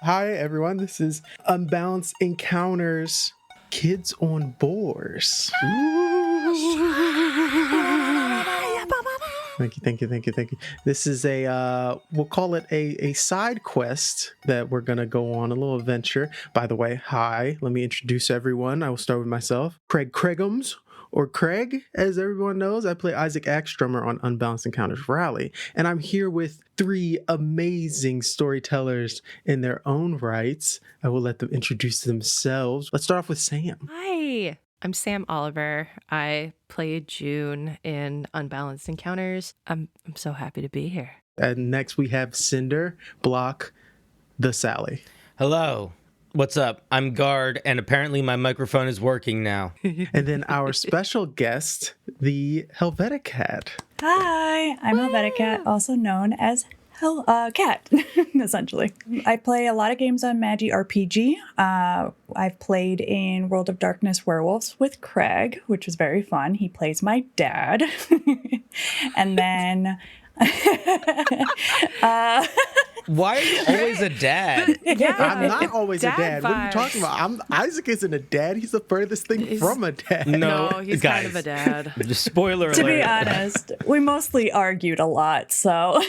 Hi, everyone. This is Unbalanced Encounters Kids on Boars. Thank you. This is we'll call it a side quest that we're going to go on, a little adventure. By the way, hi, let me introduce everyone. I will start with myself, Craig Craigums, or Craig, as everyone knows. I play Isaac Axtrummer on Unbalanced Encounters Rally, and I'm here with three amazing storytellers in their own rights. I will let them introduce themselves. Let's start off with Sam. Hi, I'm Sam Oliver. I played June in Unbalanced Encounters. I'm so happy to be here. And next we have Cinder Block the Sally. Hello. What's up? I'm Guard, and apparently my microphone is working now. And then our special guest, the Helvetic Cat. Hi, I'm Helvetic Cat, also known as Cat, essentially. I play a lot of games on Magi RPG. I've played in World of Darkness Werewolves with Craig, which was very fun. He plays my dad. And then... Why are you always a dad? Yeah, I'm not always a dad. dad What are you talking about? Isaac isn't a dad. He's the furthest thing from a dad. No, he's guys, kind of a dad. Just spoiler alert. To be honest, we mostly argued a lot, so...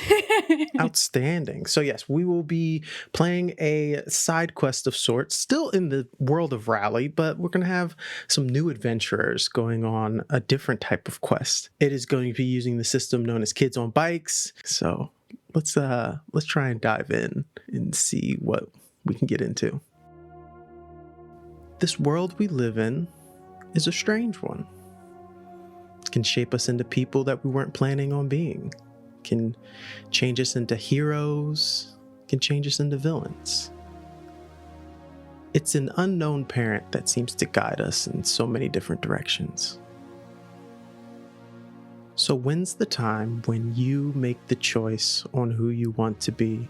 Outstanding. So yes, we will be playing a side quest of sorts, still in the world of Rally, but we're going to have some new adventurers going on a different type of quest. It is going to be using the system known as Kids on Bikes. So let's try and dive in and see what we can get into. This world we live in is a strange one. It can shape us into people that we weren't planning on being. Can change us into heroes, can change us into villains. It's an unknown parent that seems to guide us in so many different directions. So when's the time when you make the choice on who you want to be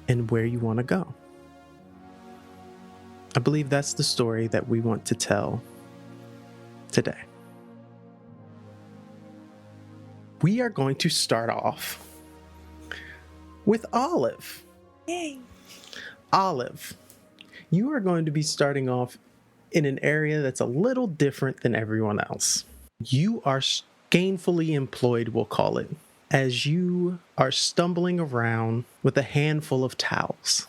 and where you want to go? I believe that's the story that we want to tell today. We are going to start off with Olive. Yay! Olive, you are going to be starting off in an area that's a little different than everyone else. You are gainfully employed, we'll call it, as you are stumbling around with a handful of towels.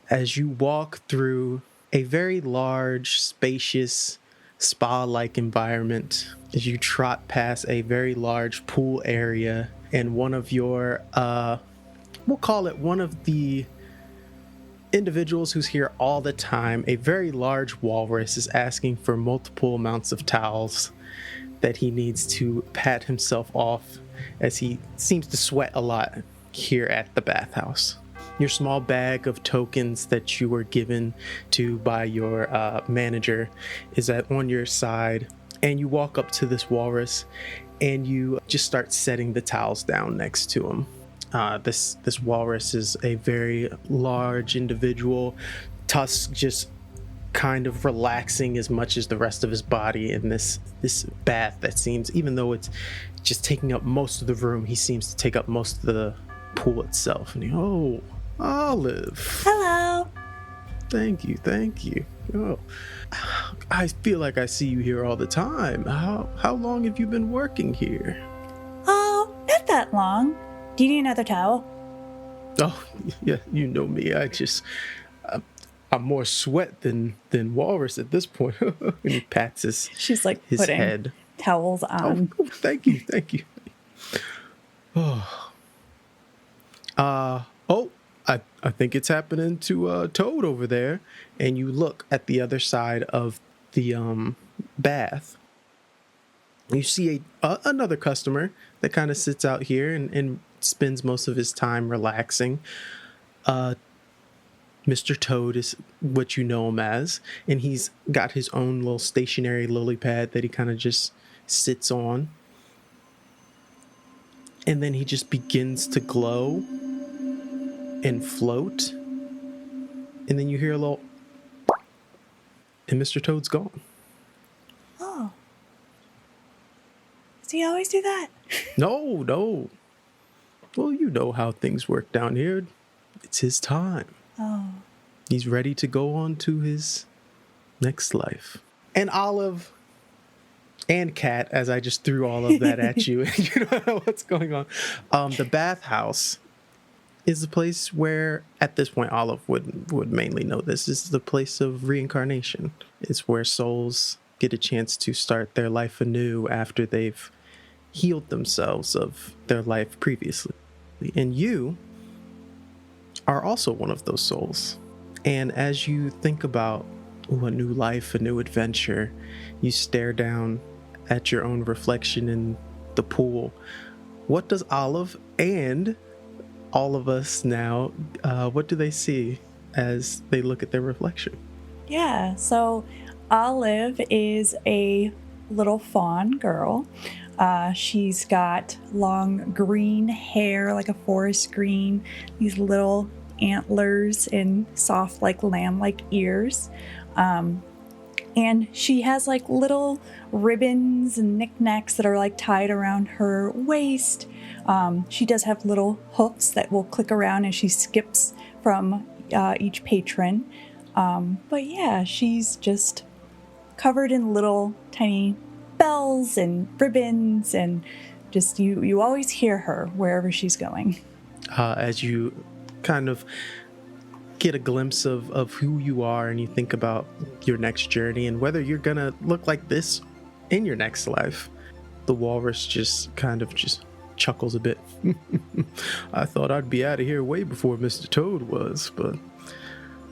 As you walk through a very large, spacious, spa-like environment, as you trot past a very large pool area, and one of your, we'll call it one of the individuals who's here all the time, a very large walrus, is asking for multiple amounts of towels that he needs to pat himself off as he seems to sweat a lot here at the bathhouse. Your small bag of tokens that you were given to by your manager is on your side, and you walk up to this walrus and you just start setting the towels down next to him. This walrus is a very large individual, tusks just kind of relaxing as much as the rest of his body in this bath that seems, even though it's just taking up most of the room, he seems to take up most of the pool itself. And Olive. Hello! Thank you. Oh, I feel like I see you here all the time. How long have you been working here? Oh, not that long. Do you need another towel? Oh, yeah, you know me. I'm more sweat than walrus at this point. And he pats his putting head. Towels on. Oh, thank you. I think it's happening to Toad over there. And you look at the other side of the bath. You see another customer that kind of sits out here and spends most of his time relaxing. Mr. Toad is what you know him as, and he's got his own little stationary lily pad that he kind of just sits on. And then he just begins to glow and float. And then you hear a little... and Mr. Toad's gone. Oh. Does he always do that? No. Well, you know how things work down here. It's his time. Oh. He's ready to go on to his next life. And Olive and Kat, as I just threw all of that at you, and you don't know what's going on. The bathhouse is the place where, at this point, Olive would mainly know this. This is the place of reincarnation. It's where souls get a chance to start their life anew after they've healed themselves of their life previously. And you are also one of those souls. And as you think about a new life, a new adventure, you stare down at your own reflection in the pool. What does Olive and all of us now, what do they see as they look at their reflection? Yeah, so Olive is a little fawn girl. She's got long green hair, like a forest green, these little antlers and soft, like lamb-like ears. And she has like little ribbons and knickknacks that are like tied around her waist. She does have little hoofs that will click around as she skips from each patron. But yeah, she's just covered in little tiny bells and ribbons, and just you always hear her wherever she's going. As you kind of get a glimpse of who you are and you think about your next journey and whether you're gonna look like this in your next life, the walrus just chuckles a bit. I thought I'd be out of here way before Mr. Toad was, but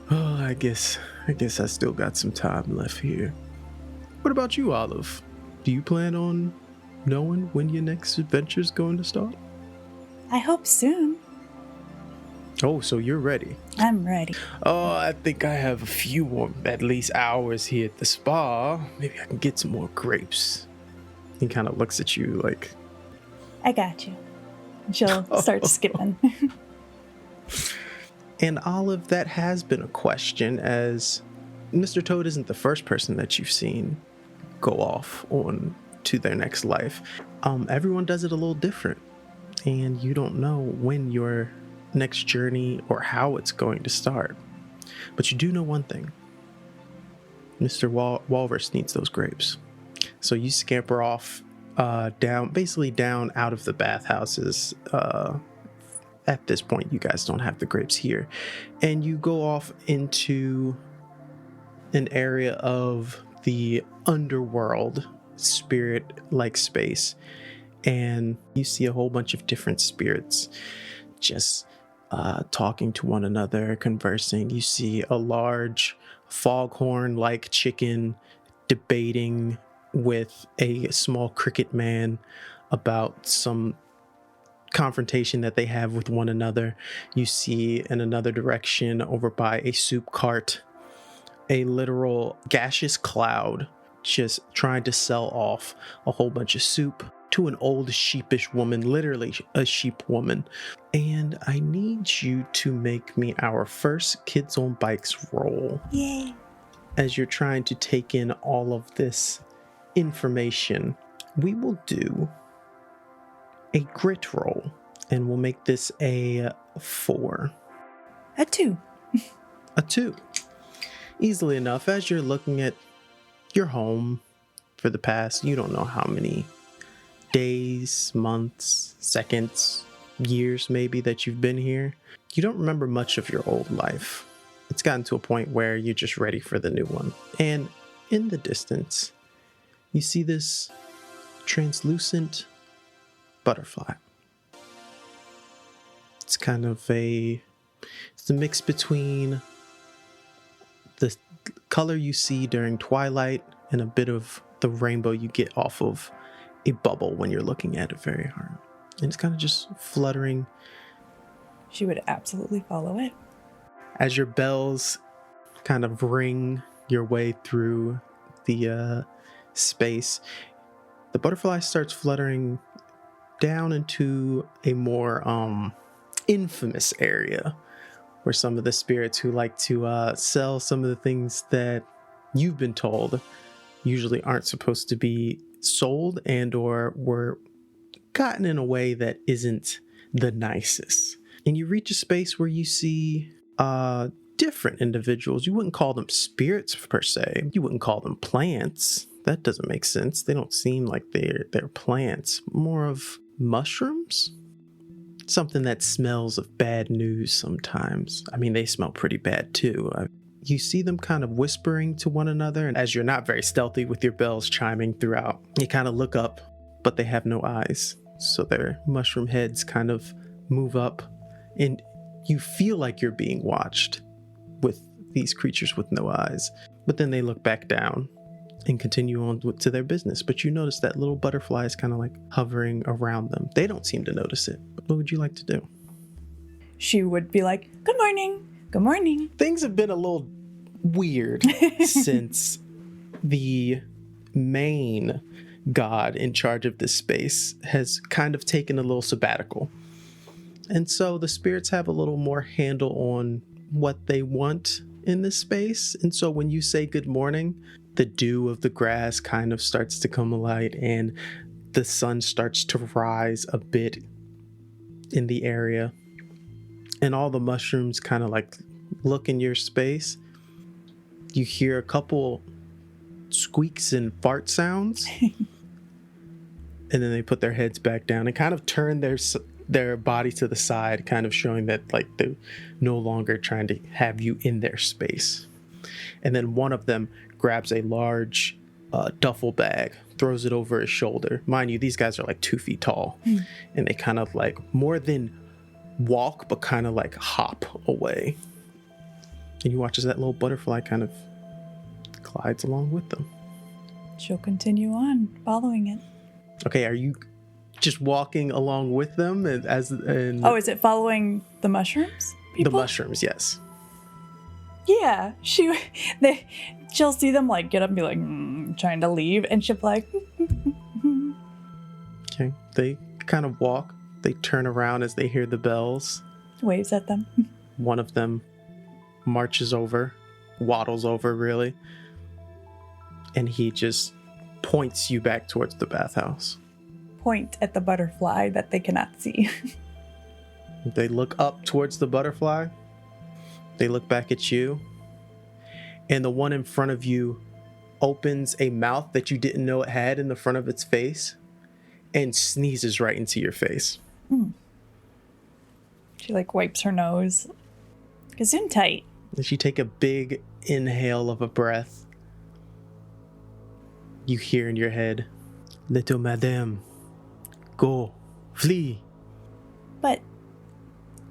I guess I still got some time left here. What about you, Olive? Do you plan on knowing when your next adventure's going to start? I hope soon. Oh, so you're ready. I'm ready. Oh, I think I have a few more, at least hours here at the spa. Maybe I can get some more grapes. He kind of looks at you like... I got you. She'll start skipping. And Olive, that has been a question, as Mr. Toad isn't the first person that you've seen go off on to their next life. Everyone does it a little different, and you don't know when your next journey or how it's going to start. But you do know one thing. Mr. Walrus needs those grapes. So you scamper off down out of the bathhouses. At this point, you guys don't have the grapes here. And you go off into an area of the underworld, spirit-like space. And you see a whole bunch of different spirits just talking to one another, conversing. You see a large foghorn-like chicken debating with a small cricket man about some confrontation that they have with one another. You see in another direction, over by a soup cart, a literal gaseous cloud just trying to sell off a whole bunch of soup to an old sheepish woman, literally a sheep woman. And I need you to make me our first Kids on Bikes roll. Yay. As you're trying to take in all of this information, we will do a grit roll, and we'll make this a 4. A 2. A 2. Easily enough, as you're looking at your home for the past, you don't know how many days, months, seconds, years maybe that you've been here. You don't remember much of your old life. It's gotten to a point where you're just ready for the new one. And in the distance, you see this translucent butterfly. It's kind of it's a mix between the color you see during twilight and a bit of the rainbow you get off of a bubble when you're looking at it very hard. And it's kind of just fluttering. She would absolutely follow it. As your bells kind of ring your way through the space, the butterfly starts fluttering down into a more infamous area where some of the spirits who like to sell some of the things that you've been told usually aren't supposed to be sold and or were gotten in a way that isn't the nicest. And you reach a space where you see different individuals. You wouldn't call them spirits per se. You wouldn't call them plants. That doesn't make sense. They don't seem like they're plants. More of mushrooms? Something that smells of bad news sometimes. I mean, they smell pretty bad too. You see them kind of whispering to one another, and as you're not very stealthy with your bells chiming throughout, you kind of look up, but they have no eyes. So their mushroom heads kind of move up, and you feel like you're being watched with these creatures with no eyes. But then they look back down and continue on to their business. But you notice that little butterfly is kind of like hovering around them. They don't seem to notice it. But what would you like to do? She would be like, good morning. Good morning. Things have been a little weird since the main god in charge of this space has kind of taken a little sabbatical. And so the spirits have a little more handle on what they want in this space. And so when you say good morning, the dew of the grass kind of starts to come alight and the sun starts to rise a bit in the area. And all the mushrooms kind of like look in your space. You hear a couple squeaks and fart sounds. And then they put their heads back down and kind of turn their body to the side, kind of showing that like they're no longer trying to have you in their space. And then one of them grabs a large duffel bag, throws it over his shoulder. Mind you, these guys are like 2 feet tall. And they kind of like more than walk, but kind of like hop away. And you watch as that little butterfly kind of glides along with them. She'll continue on following it. Okay, are you just walking along with them? Oh, is it following the mushrooms? The mushrooms, yes. Yeah, she'll see them like get up and be like trying to leave, and she'll be like. Okay, they kind of walk. They turn around as they hear the bells. Waves at them. One of them marches over, waddles over really, and he just points you back towards the bathhouse. Point at the butterfly that they cannot see. They look up towards the butterfly. They look back at you. And the one in front of you opens a mouth that you didn't know it had in the front of its face and sneezes right into your face. She like wipes her nose. Gesundheit. As you take a big inhale of a breath, you hear in your head, "Little madame, go, flee." But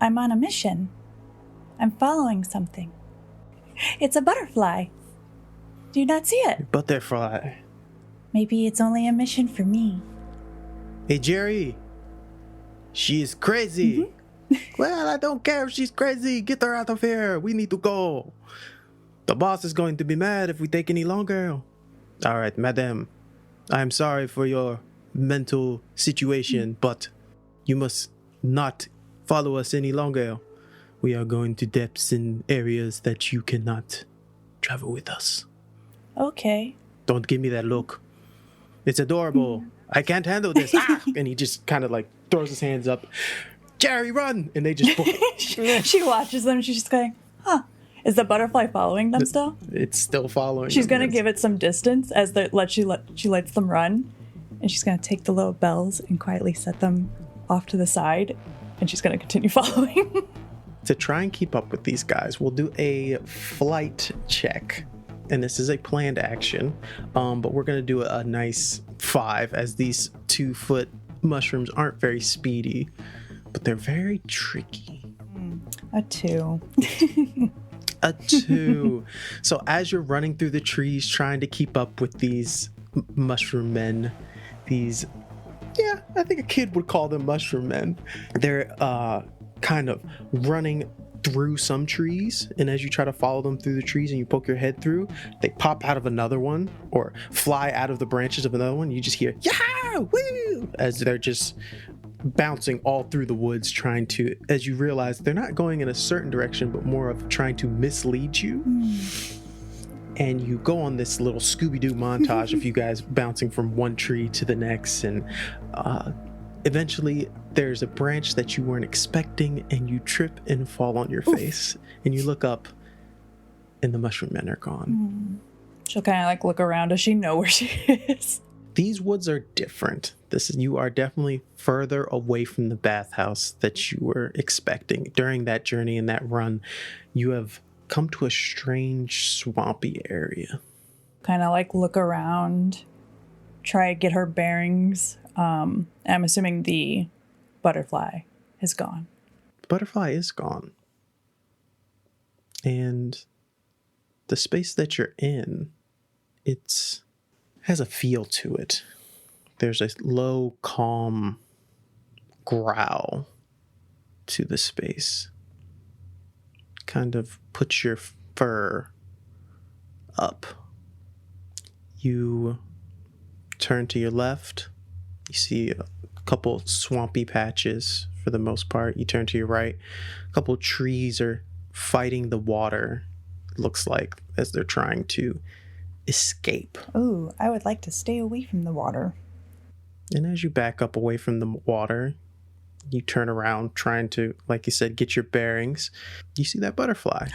I'm on a mission. I'm following something. It's a butterfly. Do you not see it? Butterfly. Maybe it's only a mission for me. Hey, Jerry. She is crazy. Well, I don't care if she's crazy. Get her out of here. We need to go. The boss is going to be mad if we take any longer. All right, madam. I'm sorry for your mental situation, but you must not follow us any longer. We are going to depths in areas that you cannot travel with us. Okay. Don't give me that look. It's adorable. I can't handle this. And he just kind of like throws his hands up. Jerry, run! And they just book it. She watches them and she's just going, huh. Is the butterfly following them still? It's still following She's them. going to give it some distance as she lets them run. And she's going to take the little bells and quietly set them off to the side. And she's going to continue following. To try and keep up with these guys, we'll do a flight check. And this is a planned action. But we're going to do a nice 5 as these 2-foot mushrooms aren't very speedy. But they're very tricky. A 2. A 2. So as you're running through the trees trying to keep up with these mushroom men, these, yeah, I think a kid would call them mushroom men. They're kind of running through some trees, and as you try to follow them through the trees and you poke your head through, they pop out of another one or fly out of the branches of another one. You just hear, yeah, woo, as they're just bouncing all through the woods trying to, as you realize they're not going in a certain direction but more of trying to mislead you. And you go on this little Scooby-Doo montage of you guys bouncing from one tree to the next, and eventually there's a branch that you weren't expecting and you trip and fall on your face and you look up and the mushroom men are gone. She'll kind of like look around. Does she know where she is? These woods are different. You are definitely further away from the bathhouse that you were expecting. During that journey and that run, you have come to a strange swampy area. Kind of like look around, try to get her bearings. I'm assuming the butterfly is gone. The butterfly is gone. And the space that you're in, has a feel to it. There's a low, calm growl to the space. Kind of puts your fur up. You turn to your left. You see a couple swampy patches for the most part. You turn to your right. A couple trees are fighting the water, it looks like, as they're trying to escape. Ooh, I would like to stay away from the water. And as you back up away from the water, you turn around trying to, like you said, get your bearings. You see that butterfly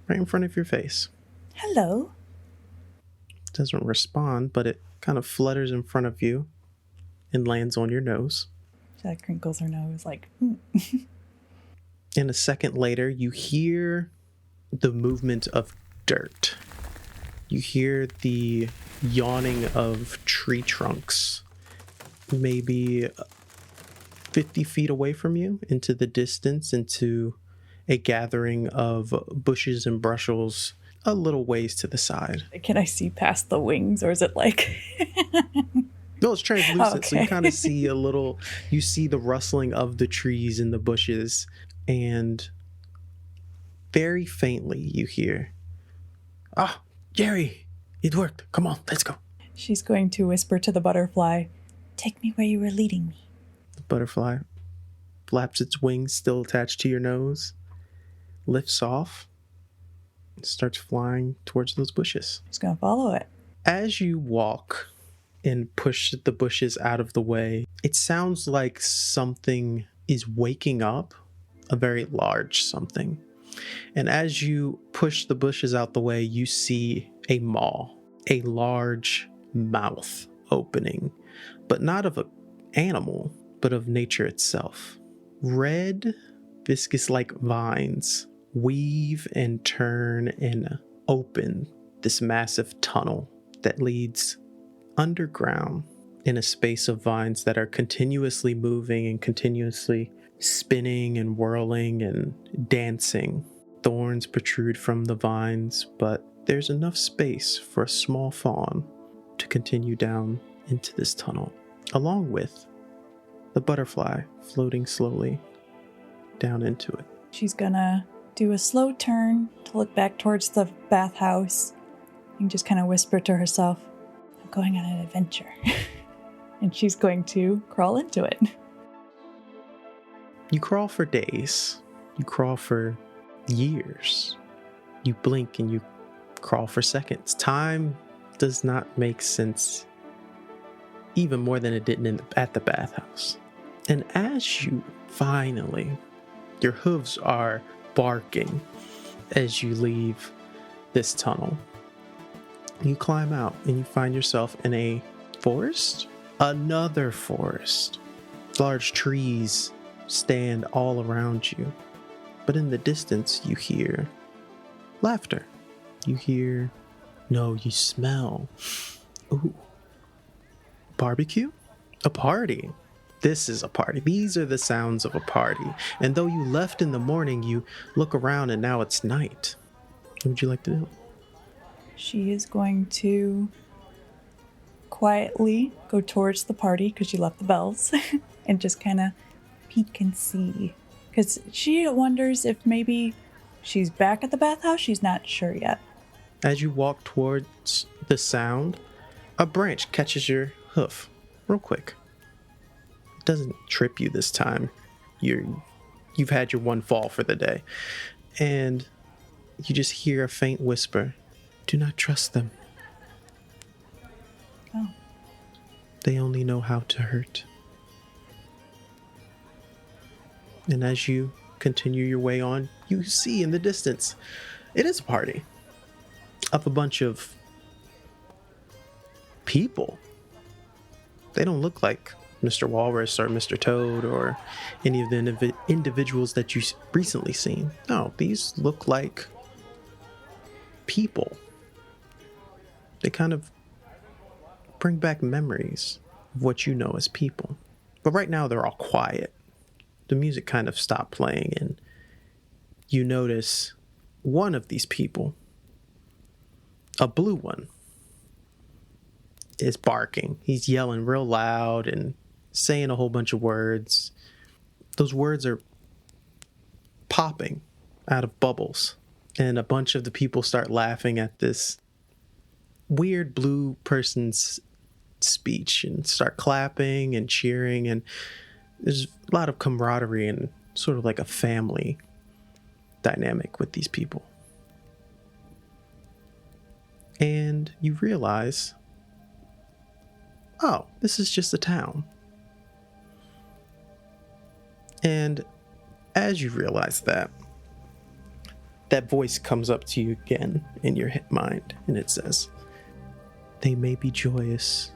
right in front of your face. Hello. It doesn't respond, but it kind of flutters in front of you and lands on your nose. She like crinkles her nose like, And a second later, you hear the movement of dirt. You hear the yawning of tree trunks, maybe 50 feet away from you, into the distance, into a gathering of bushes and brushels a little ways to the side. Can I see past the wings, or is it like... No, it's translucent, so you Okay. kind of see you see the rustling of the trees and the bushes, and very faintly you hear, "Ah, Jerry, it worked. Come on, let's go." She's going to whisper to the butterfly, "Take me where you were leading me." The butterfly flaps its wings, still attached to your nose, lifts off, and starts flying towards those bushes. She's going to follow it. As you walk and push the bushes out of the way, it sounds like something is waking up, a very large something. And as you push the bushes out the way, you see a maw, a large mouth opening, but not of an animal, but of nature itself. Red, viscous-like vines weave and turn and open this massive tunnel that leads underground in a space of vines that are continuously moving and continuously spinning and whirling and dancing. Thorns protrude from the vines, but there's enough space for a small fawn to continue down into this tunnel, along with the butterfly floating slowly down into it. She's going to do a slow turn to look back towards the bathhouse and just kind of whisper to herself, "I'm going on an adventure." And she's going to crawl into it. You crawl for days. You crawl for years. You blink and you crawl for seconds. Time does not make sense, even more than it didn't at the bathhouse. And as you finally, your hooves are barking as you leave this tunnel. You climb out and you find yourself in a forest. Another forest. Large trees stand all around you. But in the distance, you hear laughter. You smell. Ooh. Barbecue? A party. This is a party. These are the sounds of a party. And though you left in the morning, you look around and now it's night. What would you like to do? She is going to quietly go towards the party because she left the bells and just kind of peek and see. Because she wonders if maybe she's back at the bathhouse. She's not sure yet. As you walk towards the sound, a branch catches your hoof real quick. It doesn't trip you this time. You've had your one fall for the day. And you just hear a faint whisper. Do not trust them. Oh. They only know how to hurt. And as you continue your way on, you see in the distance, it is a party. of a bunch of people. They don't look like Mr. Walrus or Mr. Toad or any of the individuals that you've recently seen. No, these look like people. They kind of bring back memories of what you know as people. But right now they're all quiet. The music kind of stopped playing, and you notice one of these people, a blue one, is barking. He's yelling real loud and saying a whole bunch of words. Those words are popping out of bubbles, and a bunch of the people start laughing at this weird blue person's speech and start clapping and cheering, and there's a lot of camaraderie and sort of like a family dynamic with these people. And you realize, oh, this is just a town. And as you realize that, that voice comes up to you again in your mind, and it says, they may be joyous,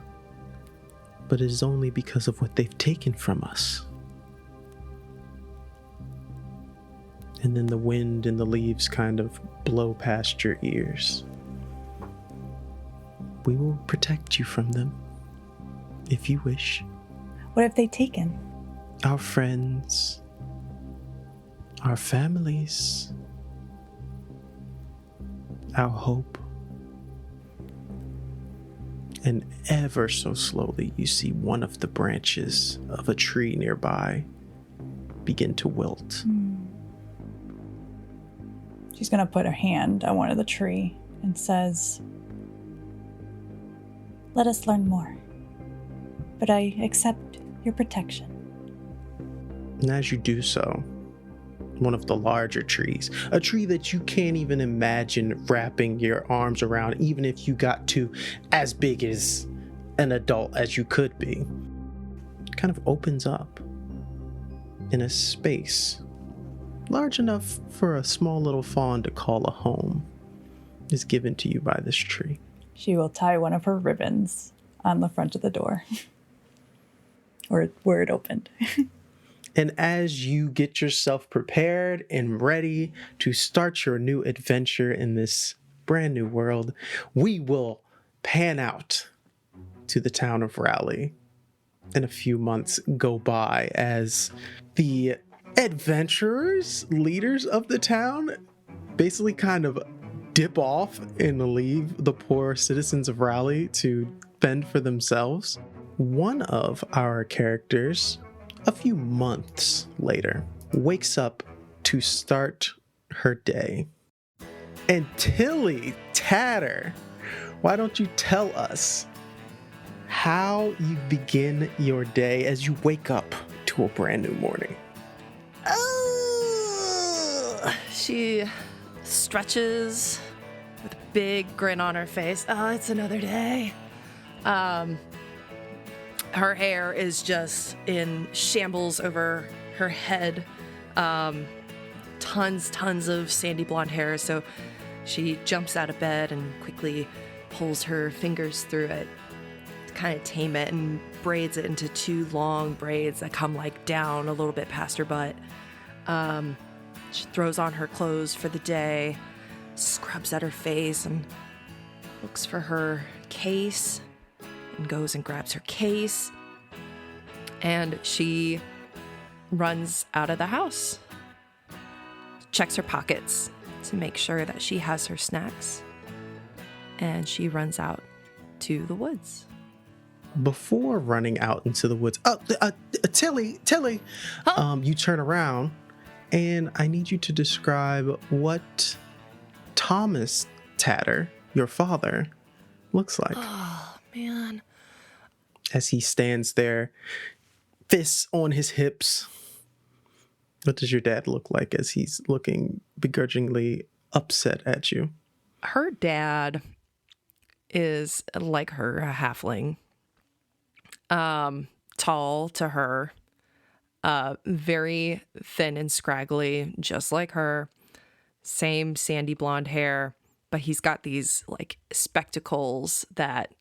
but it is only because of what they've taken from us. And then the wind and the leaves kind of blow past your ears. We will protect you from them, if you wish. What have they taken? Our friends, our families, our hope. And ever so slowly, you see one of the branches of a tree nearby begin to wilt. She's going to put her hand on one of the tree and says, let us learn more, but I accept your protection. And as you do so, one of the larger trees, a tree that you can't even imagine wrapping your arms around, even if you got to as big as an adult as you could be, kind of opens up in a space large enough for a small little fawn to call a home, is given to you by this tree. She will tie one of her ribbons on the front of the door, or where it opened. And as you get yourself prepared and ready to start your new adventure in this brand new world, we will pan out to the town of Raleigh. And a few months go by as the adventurers, leaders of the town, basically kind of dip off and leave the poor citizens of Raleigh to fend for themselves. One of our characters, a few months later, wakes up to start her day. And Tilly Tatter, why don't you tell us how you begin your day as you wake up to a brand new morning? She stretches with a big grin on her face. Oh, it's another day. Her hair is just in shambles over her head. Tons of sandy blonde hair. So she jumps out of bed and quickly pulls her fingers through it to kind of tame it and braids it into two long braids that come like down a little bit past her butt. She throws on her clothes for the day, scrubs at her face, and looks for her case and goes and grabs her case. And she runs out of the house, checks her pockets to make sure that she has her snacks, and she runs out to the woods. Before running out into the woods, Tilly, Huh? you turn around, and I need you to describe what Thomas Tatter, your father, looks like. Oh, man. As he stands there, fists on his hips. What does your dad look like as he's looking begrudgingly upset at you? Her dad is like her, a halfling. Tall to her, very thin and scraggly, just like her. Same sandy blonde hair, but he's got these like spectacles that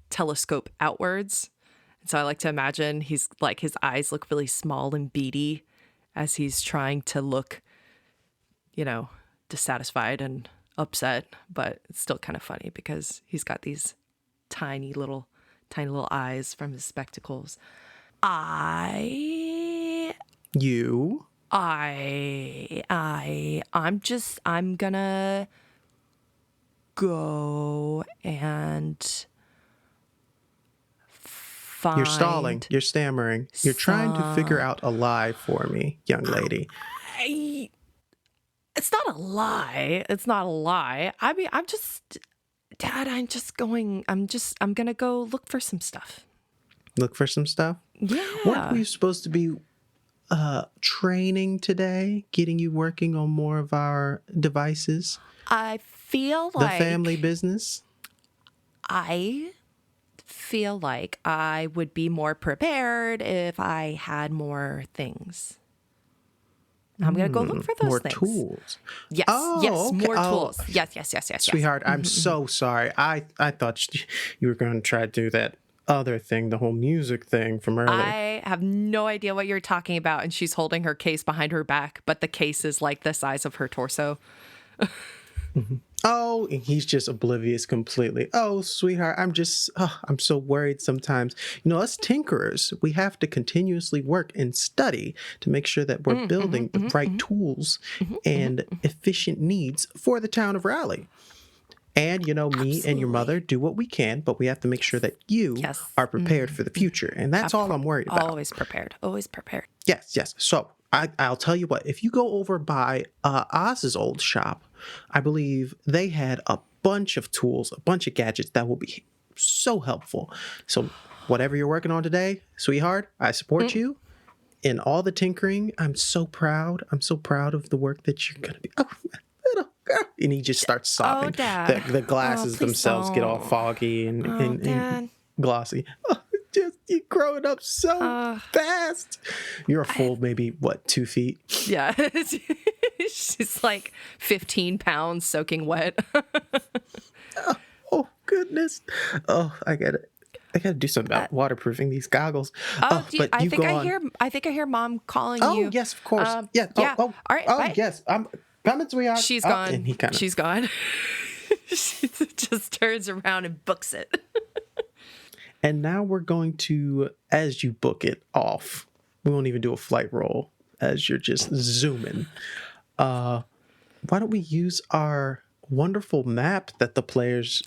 telescope outwards. And so I like to imagine he's like, his eyes look really small and beady as he's trying to look, dissatisfied and upset, but it's still kind of funny because he's got these tiny little eyes from his spectacles. I'm gonna go and find. You're stalling. You're stammering. You're trying to figure out a lie for me, young lady. It's not a lie. It's not a lie. I mean, Dad, I'm gonna go look for some stuff. Look for some stuff? Yeah. Weren't we supposed to be training today, getting you working on more of our devices? I feel like the family business? I feel like I would be more prepared if I had more things. I'm going to go look for those things. More tools. Yes, okay. More tools. Yes. Sweetheart, I'm so sorry. I thought you were going to try to do that other thing, the whole music thing from earlier. I have no idea what you're talking about, and she's holding her case behind her back, but the case is like the size of her torso. Oh, and he's just oblivious completely. Oh, sweetheart, I'm so worried sometimes. Us tinkerers, we have to continuously work and study to make sure that we're building the right tools and efficient needs for the town of Raleigh. And, me and your mother do what we can, but we have to make sure that you are prepared for the future. And that's all I'm worried about. Always prepared. Yes. So I'll tell you what, if you go over by Oz's old shop, I believe they had a bunch of tools, a bunch of gadgets that will be so helpful. So whatever you're working on today, sweetheart, I support you in all the tinkering. I'm so proud. I'm so proud of the work that you're going to be. Oh, little girl. And he just starts sobbing. Oh, Dad. The glasses themselves get all foggy and glossy. Just you growing up so fast. You're a full maybe 2 feet? Yeah. She's like 15 pounds soaking wet. Oh goodness. Oh, I gotta do something about waterproofing these goggles. I think I hear Mom calling you. Oh yes, of course. Yeah. All right. Bye. Yes. I'm coming, sweetheart. She's gone. And She's gone. She just turns around and books it. And now we're going to, as you book it off, we won't even do a flight roll as you're just zooming. Why don't we use our wonderful map that the players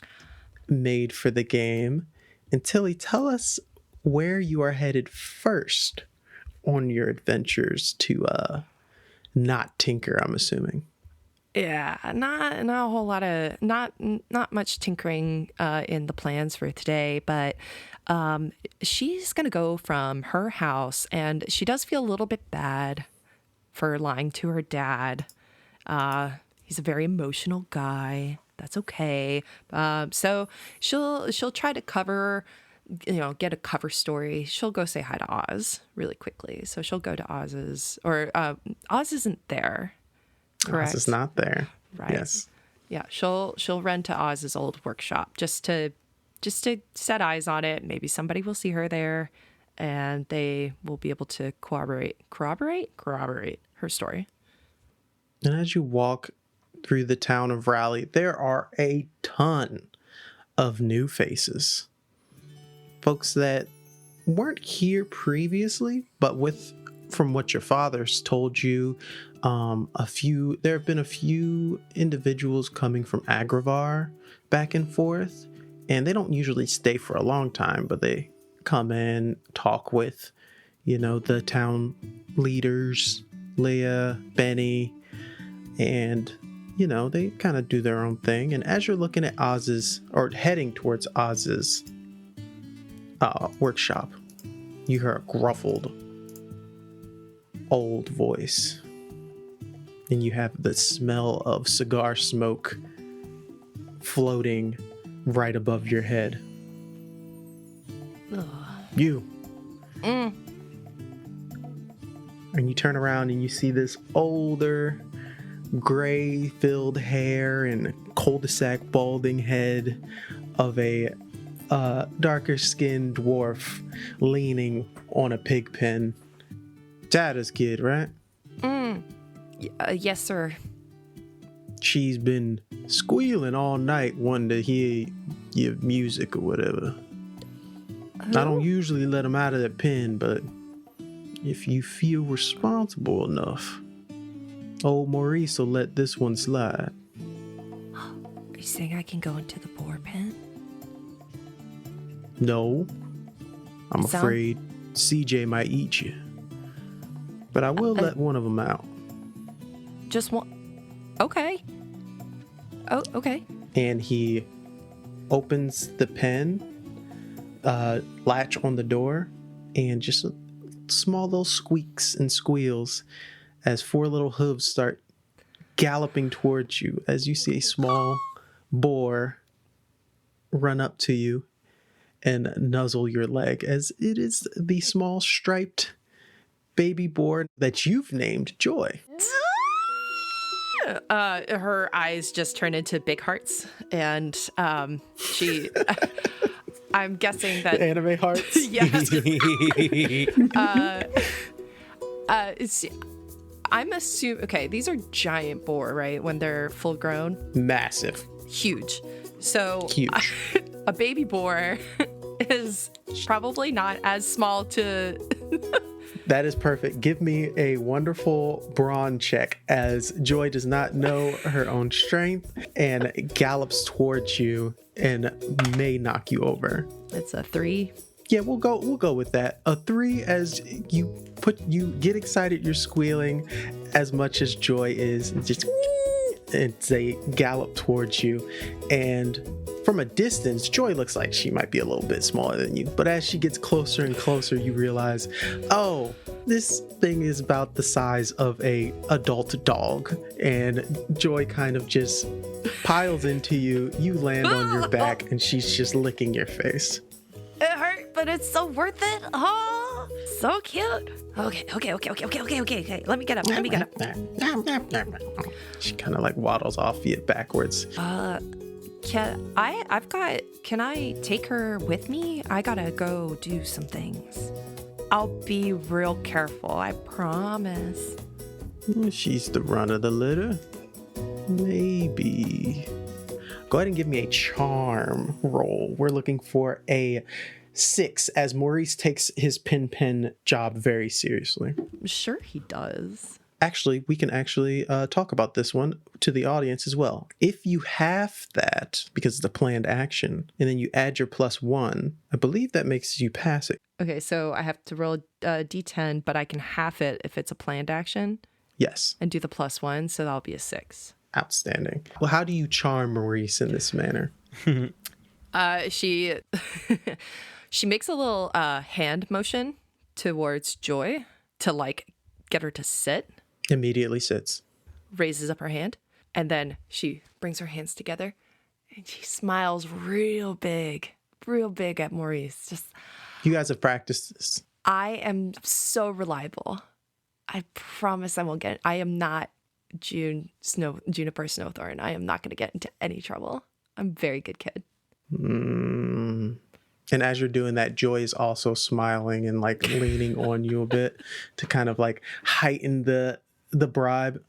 made for the game? And Tilly, tell us where you are headed first on your adventures to not tinker, I'm assuming. Yeah, not a whole lot of not much tinkering in the plans for today, but she's gonna go from her house, and she does feel a little bit bad for lying to her dad. He's a very emotional guy. That's okay. So she'll try to cover, get a cover story. She'll go say hi to Oz really quickly. So she'll go to Oz's, or Oz isn't there. Correct. Oz is not there. Right. Yes. Yeah. She'll run to Oz's old workshop just to set eyes on it. Maybe somebody will see her there, and they will be able to corroborate her story. And as you walk through the town of Raleigh, there are a ton of new faces. Folks that weren't here previously, but from what your father's told you, there have been a few individuals coming from Agravar back and forth, and they don't usually stay for a long time, but they come in, talk with, the town leaders, Leah, Benny, and, they kind of do their own thing. And as you're looking at heading towards Oz's workshop, you hear a gruffled old voice, and you have the smell of cigar smoke floating right above your head. Ugh. You. And you turn around and you see this older gray-filled hair and cul-de-sac balding head of a darker-skinned dwarf leaning on a pig pen. Dada's kid, right? Yes, sir. She's been squealing all night wanting to hear your music or whatever. I don't usually let them out of the pen, but if you feel responsible enough, old Maurice will let this one slide. Are you saying I can go into the boar pen? No, I'm afraid CJ might eat you. But I will let one of them out. Just one? Okay. Oh, okay. And he opens the pen, latch on the door, and just small little squeaks and squeals as 4 little hooves start galloping towards you as you see a small boar run up to you and nuzzle your leg, as it is the small striped baby boar that you've named Joy. Her eyes just turn into big hearts, and she I'm guessing that Anime hearts. yes. I'm assuming, okay, these are giant boar, right? When they're full grown? Massive. Huge. So Huge. A baby boar is probably not as small to... That is perfect. Give me a wonderful brawn check as Joy does not know her own strength and gallops towards you and may knock you over. It's a 3. Yeah, we'll go with that. A 3 as you get excited, you're squealing as much as Joy is, and just it's a gallop towards you. And from a distance, Joy looks like she might be a little bit smaller than you, but as she gets closer and closer, you realize, oh, this thing is about the size of a adult dog. And Joy kind of just piles into you. You land on your back, and she's just licking your face. It hurt, but it's so worth it. Oh, so cute. Okay. Let me get up. She kind of like waddles off feet backwards. Can I take her with me? I gotta go do some things. I'll be real careful, I promise. She's the run of the litter. Maybe. Go ahead and give me a charm roll. We're looking for a 6 as Maurice takes his pen job very seriously. Sure he does. Actually, we can talk about this one to the audience as well. If you have that, because it's a planned action, and then you add your +1, I believe that makes you pass it. Okay, so I have to roll a d10, but I can half it if it's a planned action. Yes. And do the +1, so that'll be a 6. Outstanding. Well, how do you charm Maurice in this manner? She makes a little hand motion towards Joy to like get her to sit. Immediately sits. Raises up her hand, and then she brings her hands together and she smiles real big at Maurice. Just, you guys have practiced this. I am so reliable. I promise I won't get it. I am not Juniper Snowthorn. I am not going to get into any trouble. I'm a very good kid. And as you're doing that, Joy is also smiling and like leaning on you a bit to kind of like heighten the bribe.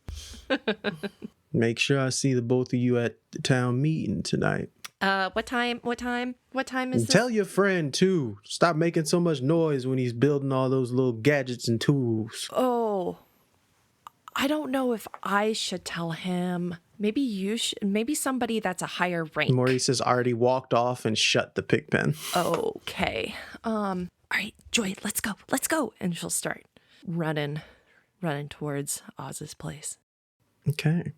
Make sure I see the both of you at the town meeting tonight. What time is this? Tell your friend too. Stop making so much noise when he's building all those little gadgets and tools. Oh, I don't know if I should tell him. Maybe you should. Maybe somebody that's a higher rank. Maurice has already walked off and shut the pig pen. Okay. All right, Joy, let's go. And she'll start running towards Oz's place. Okay.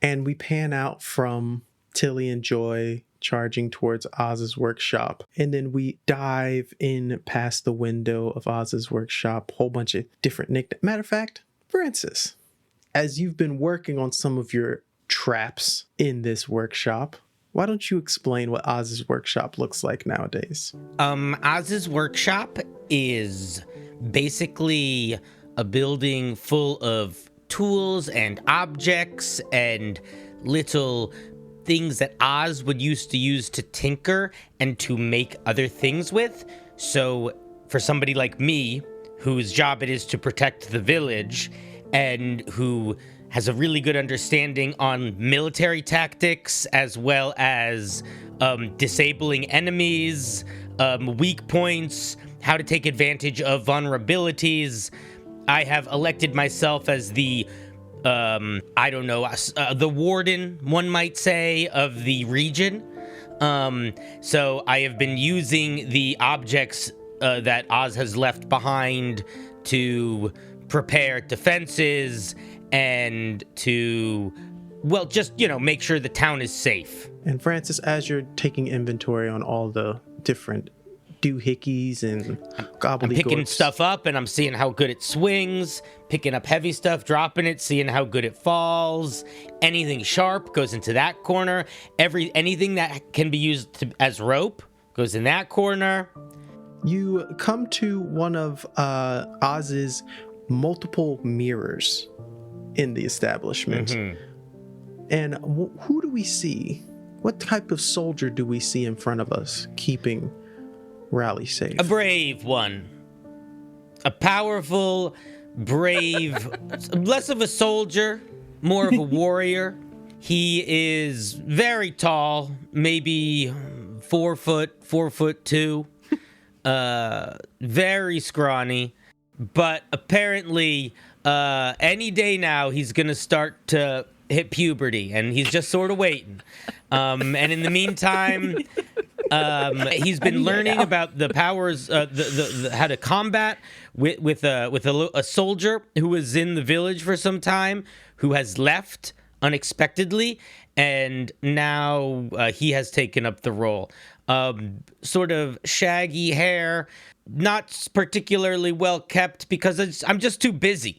And we pan out from Tilly and Joy charging towards Oz's workshop. And then we dive in past the window of Oz's workshop. Whole bunch of different nicknames. Matter of fact, Francis, as you've been working on some of your traps in this workshop, why don't you explain what Oz's workshop looks like nowadays? Oz's workshop is basically a building full of tools and objects and little things that Oz would used to use to tinker and to make other things with. So for somebody like me, whose job it is to protect the village and who has a really good understanding on military tactics as well as disabling enemies, weak points, how to take advantage of vulnerabilities, I have elected myself as the the warden, one might say, of the region. So I have been using the objects that Oz has left behind to prepare defenses and to, well, just, make sure the town is safe. And Francis, as you're taking inventory on all the different doohickeys and gobbledygorks. I'm picking stuff up and I'm seeing how good it swings, picking up heavy stuff, dropping it, seeing how good it falls. Anything sharp goes into that corner. Anything that can be used as rope goes in that corner. You come to one of Oz's multiple mirrors in the establishment. Mm-hmm. And who do we see? What type of soldier do we see in front of us keeping Rally safe? A brave one. A powerful, brave, less of a soldier, more of a warrior. He is very tall, maybe 4 foot, 4'2", very scrawny, but apparently any day now he's going to start to hit puberty, and he's just sort of waiting. And in the meantime, he's been learning about the powers, the how to combat with a soldier who was in the village for some time, who has left unexpectedly, and now he has taken up the role. Sort of shaggy hair, not particularly well kept because I'm just too busy.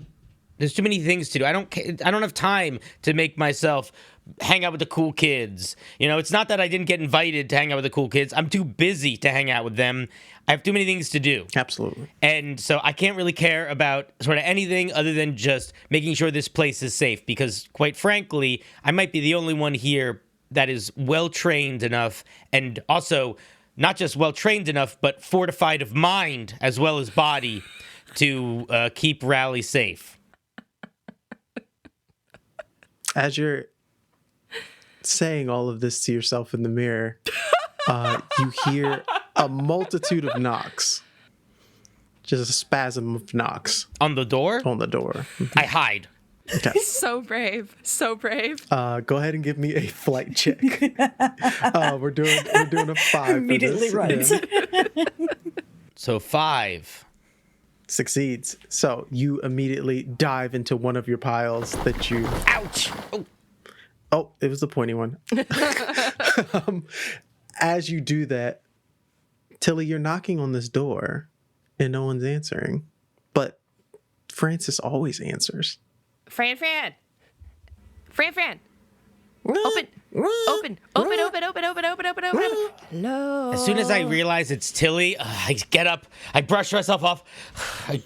There's too many things to do. I don't have time to make myself hang out with the cool kids. It's not that I didn't get invited to hang out with the cool kids. I'm too busy to hang out with them. I have too many things to do. Absolutely. And so I can't really care about sort of anything other than just making sure this place is safe, because quite frankly, I might be the only one here that is well-trained enough, and also not just well-trained enough, but fortified of mind as well as body to keep Rally safe. As you're saying all of this to yourself in the mirror, you hear a multitude of knocks. Just a spasm of knocks. On the door? On the door. I hide. Okay. So brave. So brave. Go ahead and give me a flight check. We're doing a 5 Immediately for this. runs. Yeah. So 5. Succeeds. So you immediately dive into one of your piles that you... Ouch! Oh, it was the pointy one. As you do that, Tilly, you're knocking on this door and no one's answering. But Francis always answers. Fran. Open. Hello. As soon as I realize it's Tilly, I get up, I brush myself off, I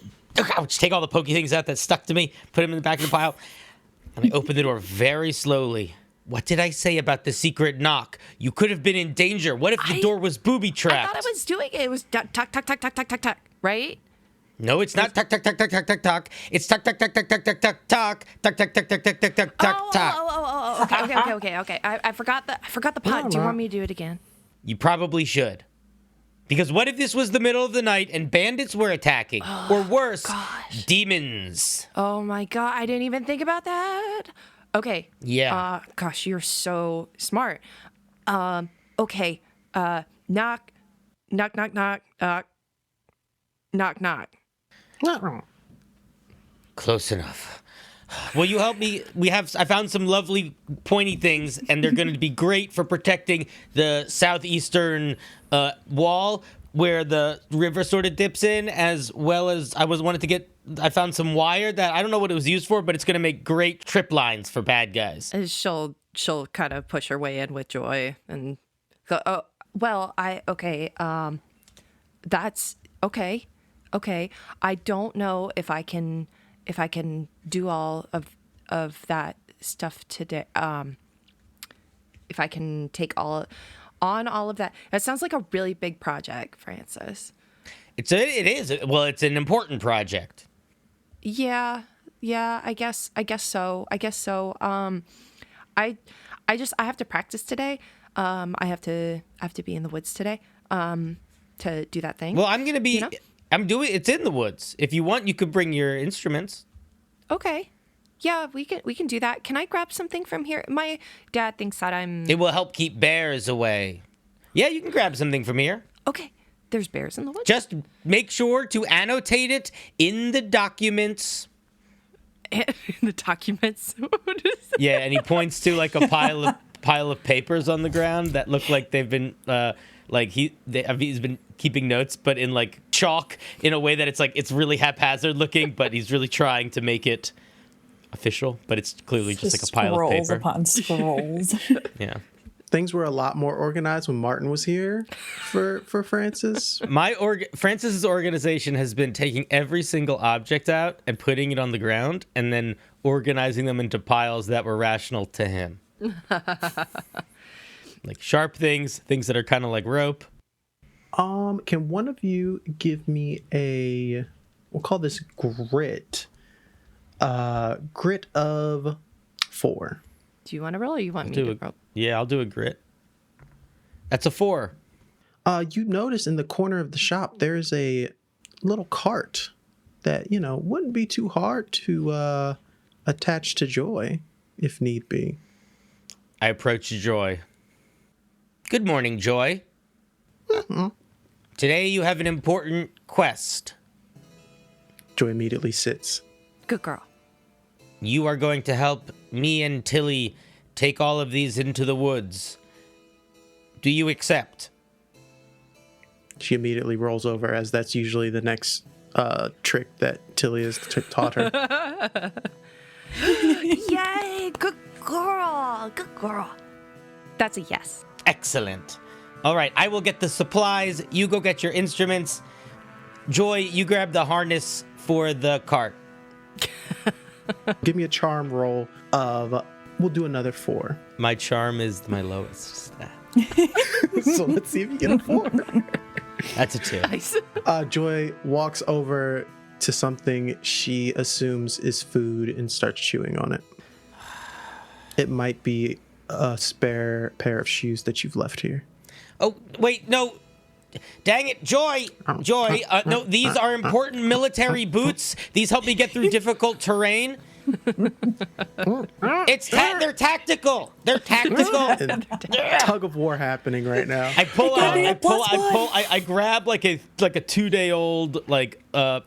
take all the pokey things out that stuck to me, put them in the back of the pile, and I open the door very slowly. What did I say about the secret knock? You could have been in danger. What if the door was booby-trapped? I thought I was doing it. It was tuck, tuck, tuck, tuck, tuck, tuck, tuck, tuck, right? No, it's not tuck, tuck, tuck, tuck, tuck, tuck, tuck. It's tuck, tuck, tuck, tuck, tuck, tuck, tuck, tuck, tuck, tuck, tuck, tuck, tuck, tuck, tuck, tuck, tuck. Okay. I forgot the part. Do you want me to do it again? You probably should. Because what if this was the middle of the night and bandits were attacking? Or worse, demons. Oh my god, I didn't even think about that. Okay. Yeah. Gosh, you're so smart. Okay. Knock. Close enough. Will you help me? I found some lovely pointy things, and they're going to be great for protecting the southeastern wall where the river sort of dips in, as well as I found some wire that I don't know what it was used for, but it's going to make great trip lines for bad guys. And she'll kind of push her way in with joy and go, oh, well, that's okay. I don't know if I can if I can do all of that stuff today. If I can take all of that. That sounds like a really big project, Francis. It is. Well, it's an important project. Yeah, I guess so. I have to practice today. I have to be in the woods today. To do that thing. Well, I'm gonna be. You know? It's in the woods. If you want, you could bring your instruments. Okay. Yeah, we can do that. Can I grab something from here? My dad thinks that I'm. It will help keep bears away. Yeah, you can grab something from here. Okay. There's bears in the woods. Just make sure to annotate it in the documents. The documents. Yeah, and he points to like a pile of papers on the ground that look like they've been he's been keeping notes, but in like chalk in a way that it's really haphazard looking, but he's really trying to make it official. But it's clearly just like a pile of paper. Scrolls upon scrolls. Yeah. Things were a lot more organized when Martin was here for Francis. Francis's organization has been taking every single object out and putting it on the ground and then organizing them into piles that were rational to him. Like sharp things that are kind of like rope. Can one of you give me we'll call this grit. Grit of 4. Do you want to roll or you want me to roll? Yeah, I'll do a grit. That's a 4. You notice in the corner of the shop there's a little cart that, wouldn't be too hard to attach to Joy if need be. I approach Joy. Good morning, Joy. Mm-hmm. Today you have an important quest. Joy immediately sits. Good girl. You are going to help me and Tilly take all of these into the woods. Do you accept? She immediately rolls over, as that's usually the next trick that Tilly has taught her. Yay! Good girl! Good girl. That's a yes. Excellent. All right, I will get the supplies. You go get your instruments. Joy, you grab the harness for the cart. Give me a charm roll of, we'll do another 4. My charm is my lowest stat. So let's see if you get a 4. That's a 2. Nice. Joy walks over to something she assumes is food and starts chewing on it. It might be a spare pair of shoes that you've left here. Oh, wait, no. Dang it, Joy! Joy, no, these are important military boots. These help me get through difficult terrain. They're tactical. They're tactical. Tug of war happening right now. I grab like a 2-day-old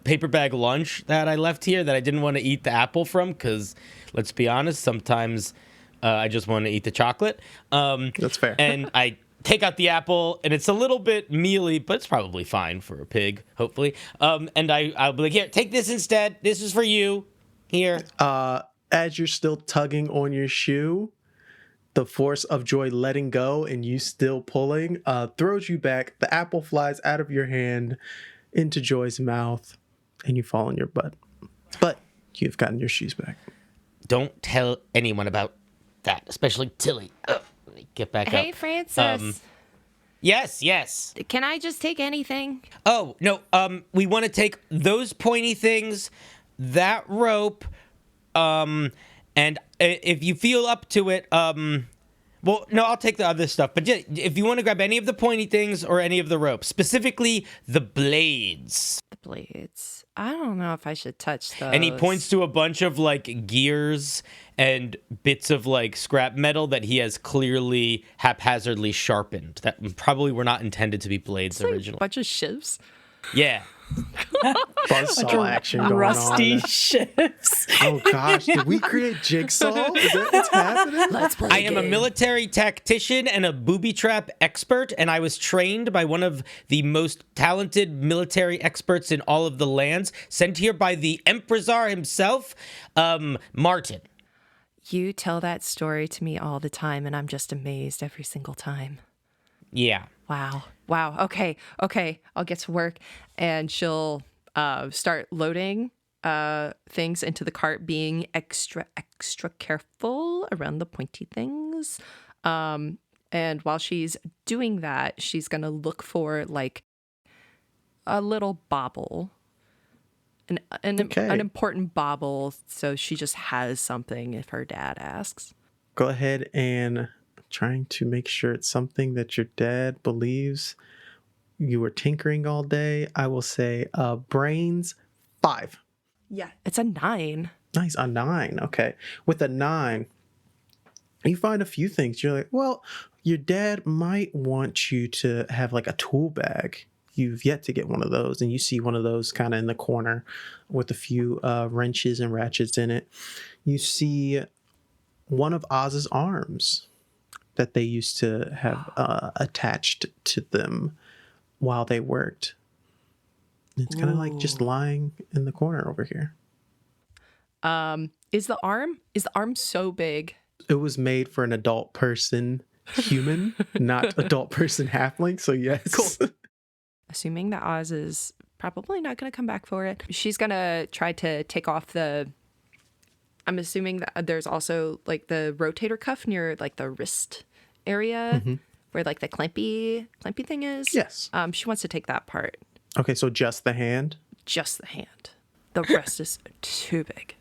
paper bag lunch that I left here that I didn't want to eat the apple from because, let's be honest, sometimes I just want to eat the chocolate. That's fair. And I take out the apple, and it's a little bit mealy, but it's probably fine for a pig, hopefully. And I'll be like, here, take this instead. This is for you. Here. As you're still tugging on your shoe, the force of Joy letting go and you still pulling throws you back. The apple flies out of your hand into Joy's mouth, and you fall on your butt. But you've gotten your shoes back. Don't tell anyone about that, especially Tilly. Get back up. Hey, Francis. Yes. Can I just take anything? Oh, no. We want to take those pointy things, that rope, and if you feel up to it, well, no, I'll take the other stuff. But yeah, if you want to grab any of the pointy things or any of the ropes, specifically the blades. The blades. I don't know if I should touch those. And he points to a bunch of gears and bits of scrap metal that he has clearly haphazardly sharpened that probably were not intended to be blades originally. A bunch of shivs. Yeah. Buzzsaw action going rusty on. ships. Oh gosh, did we create Jigsaw? Is that what's happening? Let's play I am a military tactician and a booby trap expert, and I was trained by one of the most talented military experts in all of the lands, sent here by the Emperor himself, Martin. You tell that story to me all the time, and I'm just amazed every single time. Yeah. Wow. Okay. I'll get to work, and she'll start loading things into the cart, being extra careful around the pointy things. And while she's doing that, she's going to look for like a little bauble, an important bauble. So she just has something if her dad asks. Go ahead and trying to make sure it's something that your dad believes you were tinkering all day. I will say brains 5. Yeah, it's a 9. Nice, a 9. Okay. With a 9, you find a few things. You're like, well, your dad might want you to have like a tool bag. You've yet to get one of those, and you see one of those kind of in the corner with a few wrenches and ratchets in it. You see one of Oz's arms that they used to have attached to them while they worked. It's kind of like just lying in the corner over here. Is the arm so big? It was made for an adult person human, not adult person halfling. So yes. Cool. Assuming that Oz is probably not going to come back for it, she's going to try to take off I'm assuming that there's also like the rotator cuff near like the wrist area where like the clampy thing is. Yes. She wants to take that part. Okay, so just the hand? Just the hand. The rest is too big.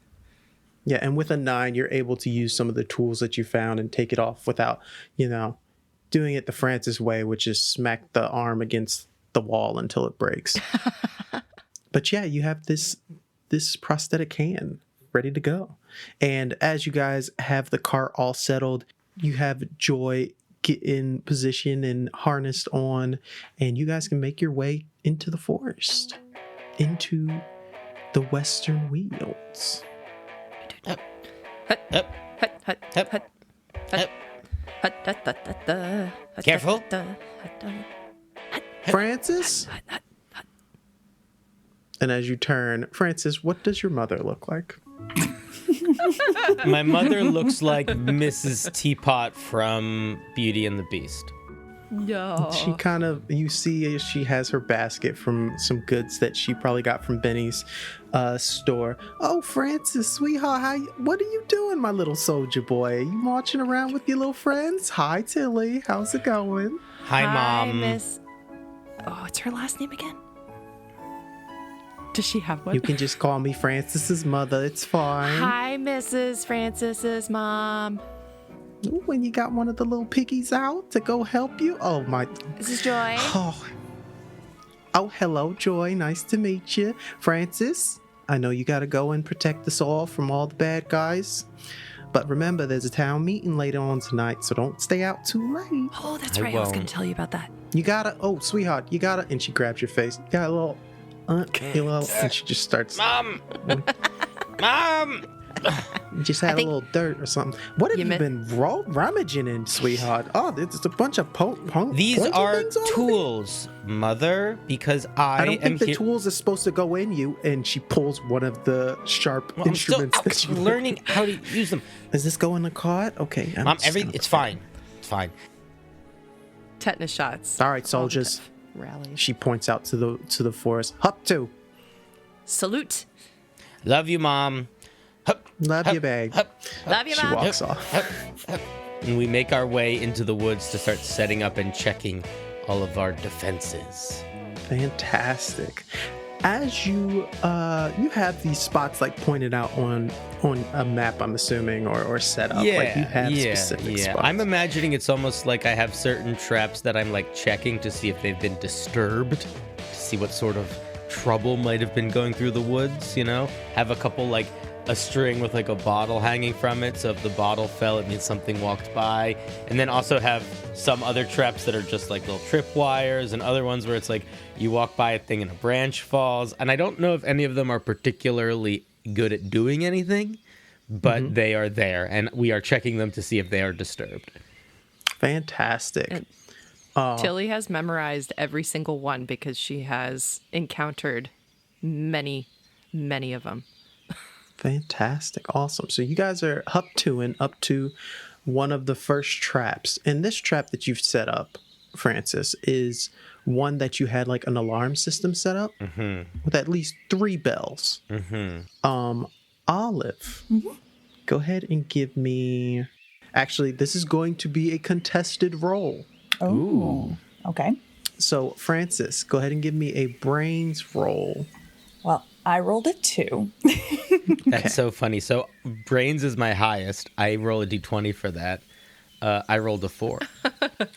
Yeah, and with a 9, you're able to use some of the tools that you found and take it off without, doing it the Francis way, which is smack the arm against the wall until it breaks. But yeah, you have this prosthetic hand ready to go. And as you guys have the cart all settled, you have Joy get in position and harnessed on, and you guys can make your way into the forest, into the Western Wilds. Careful. Francis? And as you turn, Francis, what does your mother look like? My mother looks like Mrs. Teapot from Beauty and the Beast. No. She kind of, you see she has her basket from some goods that she probably got from Benny's store. Oh, Francis, sweetheart, what are you doing, my little soldier boy? Are you marching around with your little friends? Hi, Tilly. How's it going? Hi, Mom. Miss. Oh, what's her last name again? Does she have one? You can just call me Francis's mother. It's fine. Hi, Mrs. Francis's mom. Ooh, when you got one of the little piggies out to go help you. Oh, my. This is Joy. Oh, hello, Joy. Nice to meet you. Francis, I know you got to go and protect us all from all the bad guys. But remember, there's a town meeting later on tonight, so don't stay out too late. Oh, that's right. I was going to tell you about that. You gotta, sweetheart, you gotta, and she grabs your face. You got a little, and she just starts. Mom! Mom! You just had a little dirt or something. What have you been rummaging in, sweetheart? Oh, there's a bunch of These are tools, Mother, because I don't think the tools are supposed to go in you, and she pulls one of the sharp instruments that she's learning how to use them. Does this go in the cart? Okay. Mom, it's fine. It's fine. Tetanus shots. All right, soldiers. Rally. She points out to the forest. Hup to. Salute. Love you, Mom. Hup, Love you, babe. Love you, Mom. She walks off. And we make our way into the woods to start setting up and checking all of our defenses. Fantastic. As you have these spots like pointed out on a map, I'm assuming, or set up. Yeah, like you have specific spots. I'm imagining it's almost like I have certain traps that I'm like checking to see if they've been disturbed, to see what sort of trouble might have been going through the woods, Have a couple like a string with like a bottle hanging from it, so if the bottle fell, it means something walked by. And then also have some other traps that are just like little trip wires, and other ones where it's like you walk by a thing and a branch falls. And I don't know if any of them are particularly good at doing anything, but they are there, and we are checking them to see if they are disturbed. Fantastic. Tilly has memorized every single one because she has encountered many, many of them. Fantastic. Awesome. So you guys are up to one of the first traps. And this trap that you've set up, Francis, is one that you had like an alarm system set up with at least 3 bells. Olive, go ahead and give me. Actually, this is going to be a contested roll. Oh, okay. So, Francis, go ahead and give me a brains roll. Well, I rolled a 2. That's so funny. So brains is my highest. I roll a d20 for that. I rolled a 4.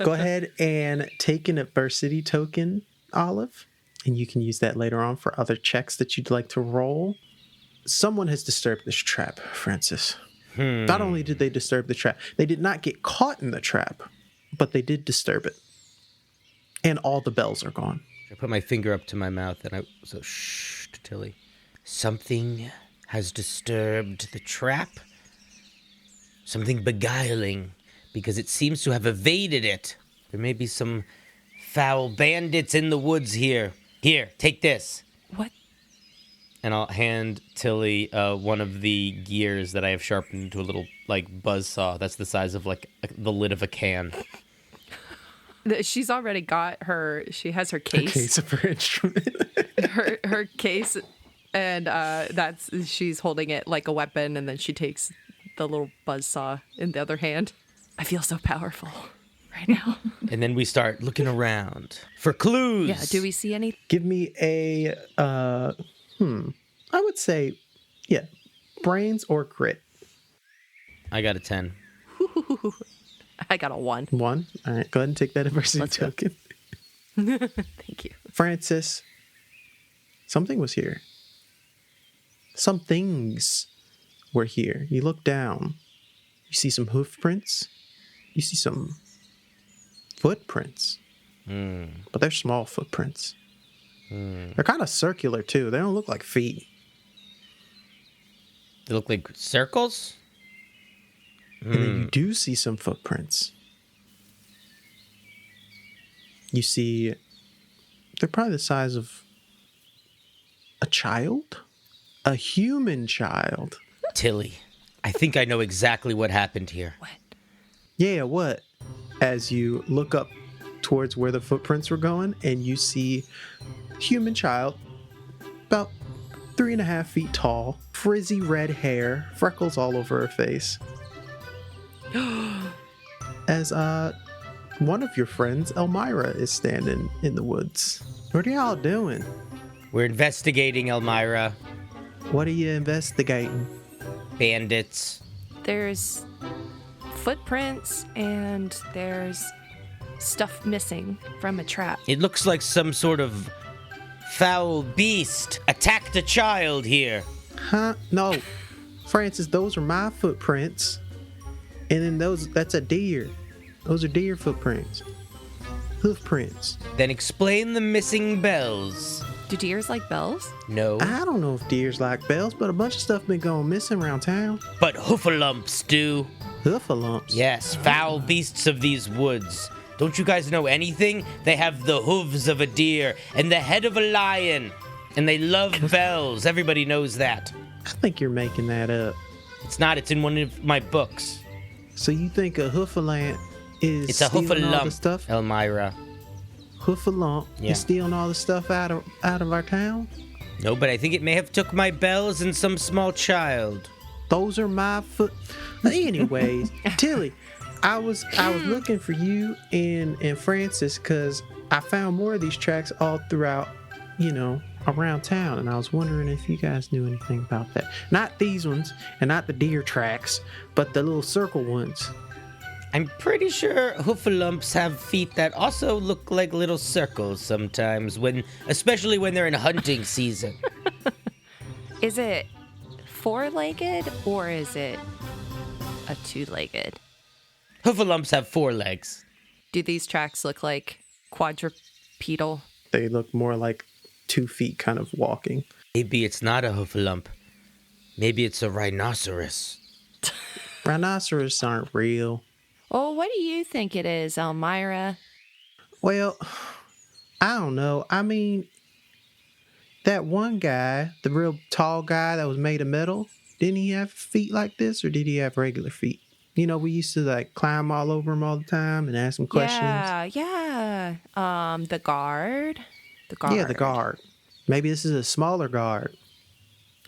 Go ahead and take an adversity token, Olive, and you can use that later on for other checks that you'd like to roll. Someone has disturbed this trap, Francis. Not only did they disturb the trap, they did not get caught in the trap, but they did disturb it. And all the bells are gone. I put my finger up to my mouth and I so shh to Tilly. Something has disturbed the trap. Something beguiling, because it seems to have evaded it. There may be some foul bandits in the woods here. Here, take this. What? And I'll hand Tilly one of the gears that I have sharpened into a little, like, buzzsaw. That's the size of, like, the lid of a can. She's already got her. She has her case. A case of her instrument. her case, and she's holding it like a weapon, and then she takes the little buzzsaw in the other hand. I feel so powerful right now. And then we start looking around for clues. Yeah. Do we see any? Give me a I would say, yeah, brains or grit. I got a 10. I got a 1. 1. All right, go ahead and take that adversity token. Thank you. Francis, something was here. Some things were here. You look down. You see some hoof prints. You see some footprints. But they're small footprints. They're kind of circular, too. They don't look like feet. They look like circles? And then you do see some footprints. You see, they're probably the size of a child? A human child. Tilly, I think I know exactly what happened here. What? Yeah, what? As you look up towards where the footprints were going, and you see human child, about 3.5 feet tall, frizzy red hair, freckles all over her face. As one of your friends, Elmira, is standing in the woods. What are y'all doing? We're investigating, Elmira. What are you investigating? Bandits. There's footprints and there's stuff missing from a trap. It looks like some sort of foul beast attacked a child here. Huh? No. Francis, those are my footprints. And then that's a deer. Those are deer footprints. Hoof prints. Then explain the missing bells. Do deers like bells? No. I don't know if deers like bells, but a bunch of stuff been going missing around town. But hoofalumps do. Hoofalumps? Yes, foul beasts of these woods. Don't you guys know anything? They have the hooves of a deer and the head of a lion. And they love bells. Everybody knows that. I think you're making that up. It's not. It's in one of my books. So you think a hoofalant is It's a stealing all the stuff? hoofalump, Elmira. Hoofalump Yeah. is stealing all the stuff out of our town? No, but I think it may have took my bells and some small child. Those are my foot. Anyways, Tilly, I was looking for you and Francis because I found more of these tracks all throughout, around town, and I was wondering if you guys knew anything about that. Not these ones, and not the deer tracks, but the little circle ones. I'm pretty sure hoofalumps have feet that also look like little circles sometimes, especially when they're in hunting season. Is it 4-legged or is it a 2-legged? Hoofalumps have 4 legs. Do these tracks look like quadrupedal? They look more like 2 feet kind of walking. Maybe it's not a hoofalump. Maybe it's a rhinoceros. Rhinoceros aren't real. Oh, what do you think it is, Elmira? Well, I don't know. I mean, that one guy, the real tall guy that was made of metal, didn't he have feet like this, or did he have regular feet? We used to climb all over him all the time and ask him questions. Yeah. The guard. The guard. Yeah, the guard. Maybe this is a smaller guard.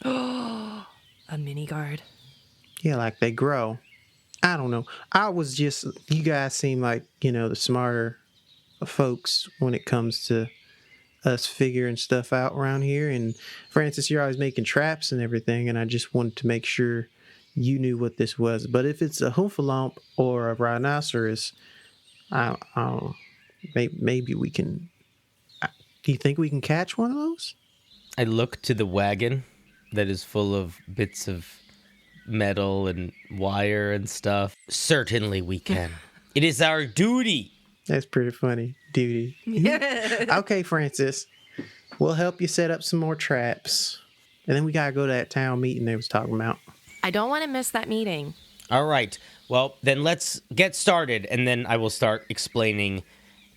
A mini guard. Yeah, like they grow. I don't know. You guys seem like, the smarter folks when it comes to us figuring stuff out around here. And Francis, you're always making traps and everything. And I just wanted to make sure you knew what this was. But if it's a hoofalump or a rhinoceros, maybe we can. Do you think we can catch one of those? I look to the wagon that is full of bits of metal and wire and stuff. Certainly we can. It is our duty. That's pretty funny. Duty. Okay, Francis. We'll help you set up some more traps. And then we got to go to that town meeting they was talking about. I don't want to miss that meeting. All right. Well, then let's get started, and then I will start explaining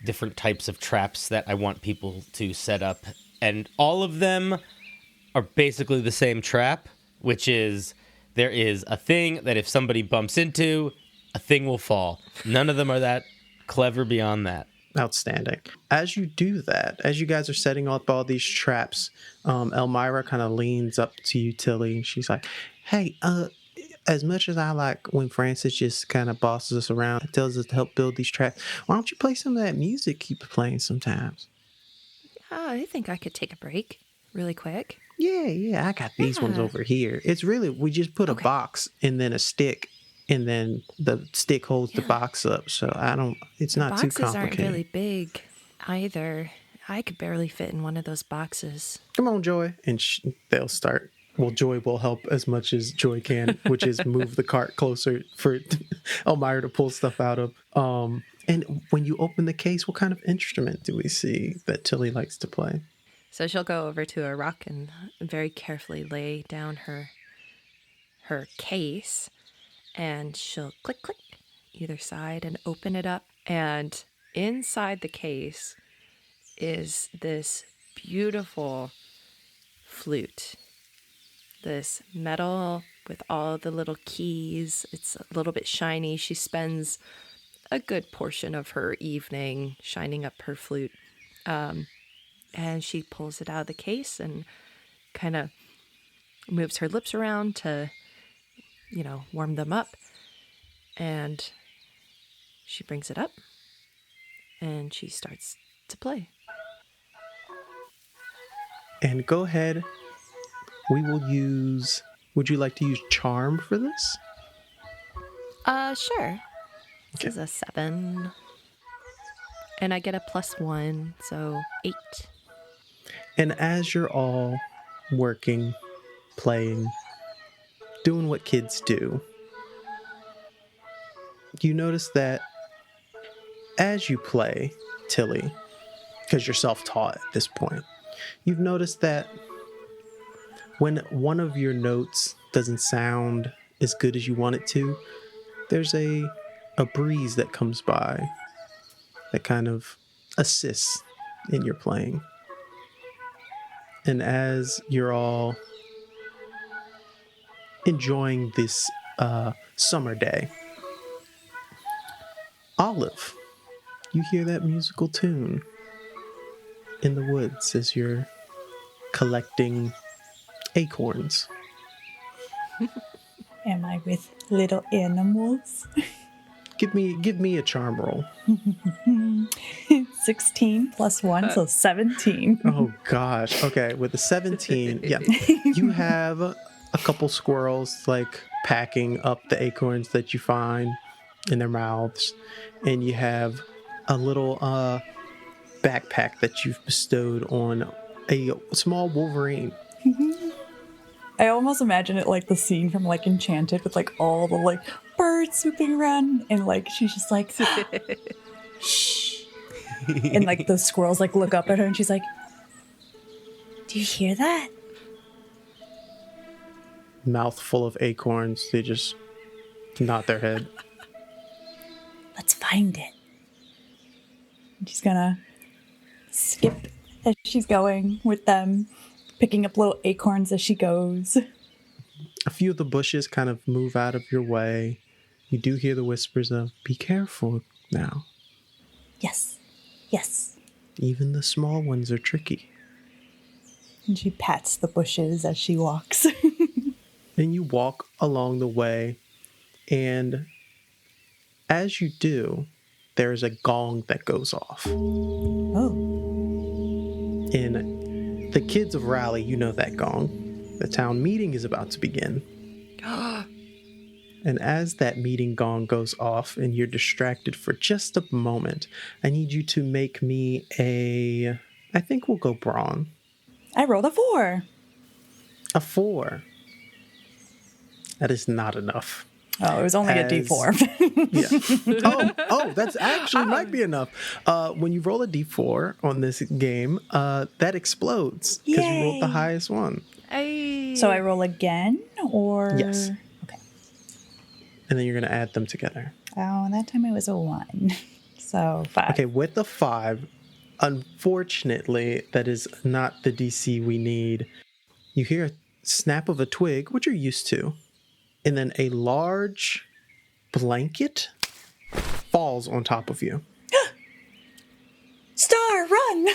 different types of traps that I want people to set up. And all of them are basically the same trap, which is there is a thing that if somebody bumps into, a thing will fall. None of them are that clever beyond that. Outstanding. As you do that, as you guys are setting up all these traps, Elmira kind of leans up to you, Tilly, and she's like, hey, as much as I like when Francis just kind of bosses us around and tells us to help build these traps, why don't you play some of that music keep playing sometimes? I think I could take a break really quick. Yeah, I got these ones over here. It's really, we just put a box and then a stick, and then the stick holds the box up. So it's not too complicated. Boxes aren't really big either. I could barely fit in one of those boxes. Come on, Joy. And they'll start. Well, Joy will help as much as Joy can, which is move the cart closer for Elmira to pull stuff out of. And when you open the case, what kind of instrument do we see that Tilly likes to play? So she'll go over to a rock and very carefully lay down her case, and she'll click, click either side and open it up. And inside the case is this beautiful flute. This metal with all the little keys. It's a little bit shiny. She spends a good portion of her evening shining up her flute. And she pulls it out of the case and kind of moves her lips around to, warm them up. And she brings it up and she starts to play. And go ahead. We will use... Would you like to use charm for this? Sure. This is a 7. And I get a +1, so 8. And as you're all working, playing, doing what kids do, you notice that as you play, Tilly, because you're self-taught at this point, you've noticed that when one of your notes doesn't sound as good as you want it to, there's a breeze that comes by that kind of assists in your playing. And as you're all enjoying this summer day, Olive, you hear that musical tune in the woods as you're collecting acorns. Am I with little animals? Give me a charm roll. 16 plus 1, so 17. Oh gosh. Okay, with the 17, yeah. You have a couple squirrels like packing up the acorns that you find in their mouths, and you have a little backpack that you've bestowed on a small wolverine. I almost imagine it like the scene from like Enchanted with like all the like birds swooping around, and like she's just like shh, and like the squirrels like look up at her and she's like, do you hear that? Mouth full of acorns, they just nod their head. Let's find it. And she's gonna skip as she's going with them, picking up little acorns as she goes. A few of the bushes kind of move out of your way. You do hear the whispers of, be careful now. Yes. Yes. Even the small ones are tricky. And she pats the bushes as she walks. And you walk along the way, and as you do, there's a gong that goes off. Oh. In the kids of Raleigh, you know that gong. The town meeting is about to begin. And as that meeting gong goes off and you're distracted for just a moment, I need you to make me I think we'll go brawn. I rolled a 4. A 4. That is not enough. Oh, it was only a D4. Yeah. Oh, that's actually might be enough. When you roll a D4 on this game, that explodes because you rolled the highest one. So I roll again, or? Yes. Okay. And then you're going to add them together. Oh, and that time it was a 1. So 5. Okay, with the 5, unfortunately, that is not the DC we need. You hear a snap of a twig, which you're used to, and then a large blanket falls on top of you. Star, run!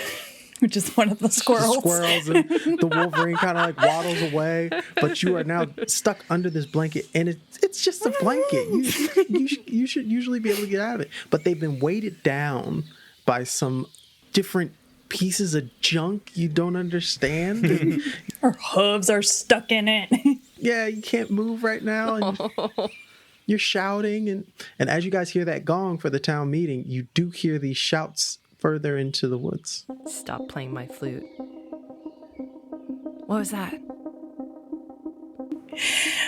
Which is one of the squirrels. The squirrels and the Wolverine kind of like waddles away, but you are now stuck under this blanket, and it's just a blanket. You should usually be able to get out of it, but they've been weighted down by some different pieces of junk you don't understand. And, Her hooves are stuck in it. yeah, you can't move right now, and you're shouting, and as you guys hear that gong for the town meeting, you do hear these shouts further into the woods. Stop playing my flute. What was that?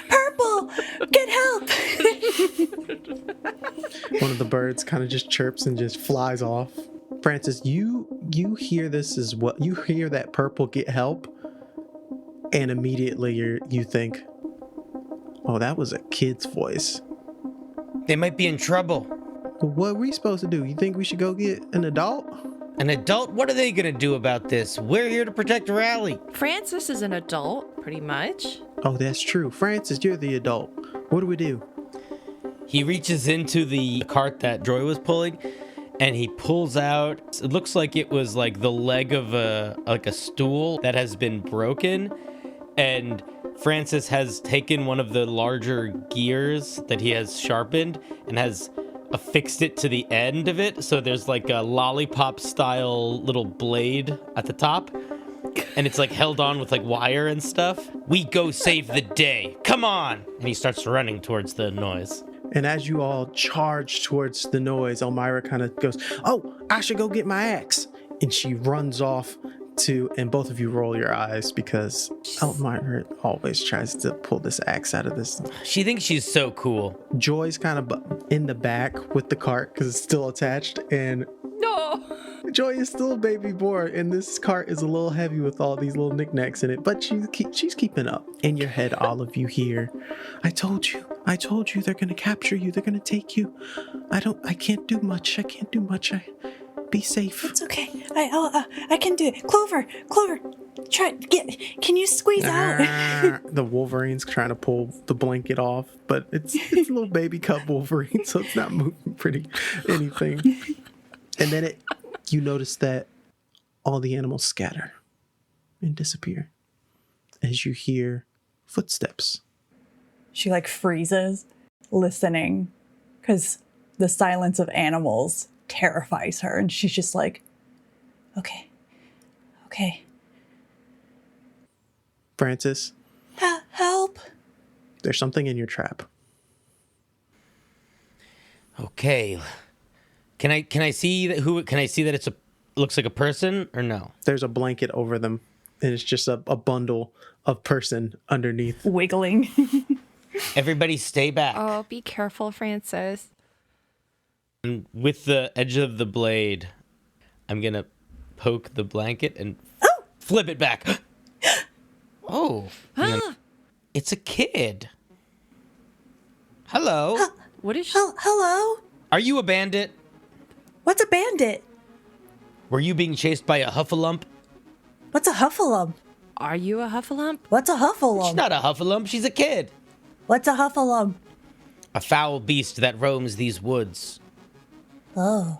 Purple! Get help! One of the birds kind of just chirps and just flies off. Francis, you hear this as well. You hear that purple get help, and immediately you think, oh, that was a kid's voice. They might be in trouble. What are we supposed to do? You think we should go get an adult? An adult? What are they gonna do about this? We're here to protect Raleigh. Francis is an adult, pretty much. Oh, that's true. Francis, you're the adult. What do we do? He reaches into the cart that Joy was pulling, and he pulls out, it looks like it was like the leg of a stool that has been broken, and Francis has taken one of the larger gears that he has sharpened and has affixed it to the end of it, so there's like a lollipop style little blade at the top, and it's like held on with like wire and stuff. We go save the day, come on! And he starts running towards the noise. And as you all charge towards the noise, Elmira kind of goes, oh, I should go get my axe. And she runs off and both of you roll your eyes because Elmira always tries to pull this axe out of this. She thinks she's so cool. Joy's kind of in the back with the cart because it's still attached, and No! Joy is still a baby boar, and this cart is a little heavy with all these little knickknacks in it, but she's keeping up. In your head, all of you hear, I told you, they're going to capture you, they're going to take you. I can't do much. Be safe. It's okay. I can do it. Clover, can you squeeze out? The Wolverine's trying to pull the blanket off, but it's a little baby cub Wolverine, so it's not moving pretty anything. And then you notice that all the animals scatter and disappear as you hear footsteps. She like freezes, listening, because the silence of animals terrifies her, and she's just like, okay. Francis, Help! there's something in your trap. Okay. Can I see that? Can I see that it looks like a person or no? There's a blanket over them, and it's just a bundle of person underneath. Wiggling. Everybody stay back. Oh, be careful, Francis. And with the edge of the blade, I'm gonna poke the blanket and flip it back. Oh, it's a kid. Hello. What is she? Hello? Are you a bandit? What's a bandit? Were you being chased by a hoofalump? What's a huffalump? Are you a huffalump? What's a huffalump? She's not a huffalump. She's a kid. What's a huffalump? A foul beast that roams these woods. Oh.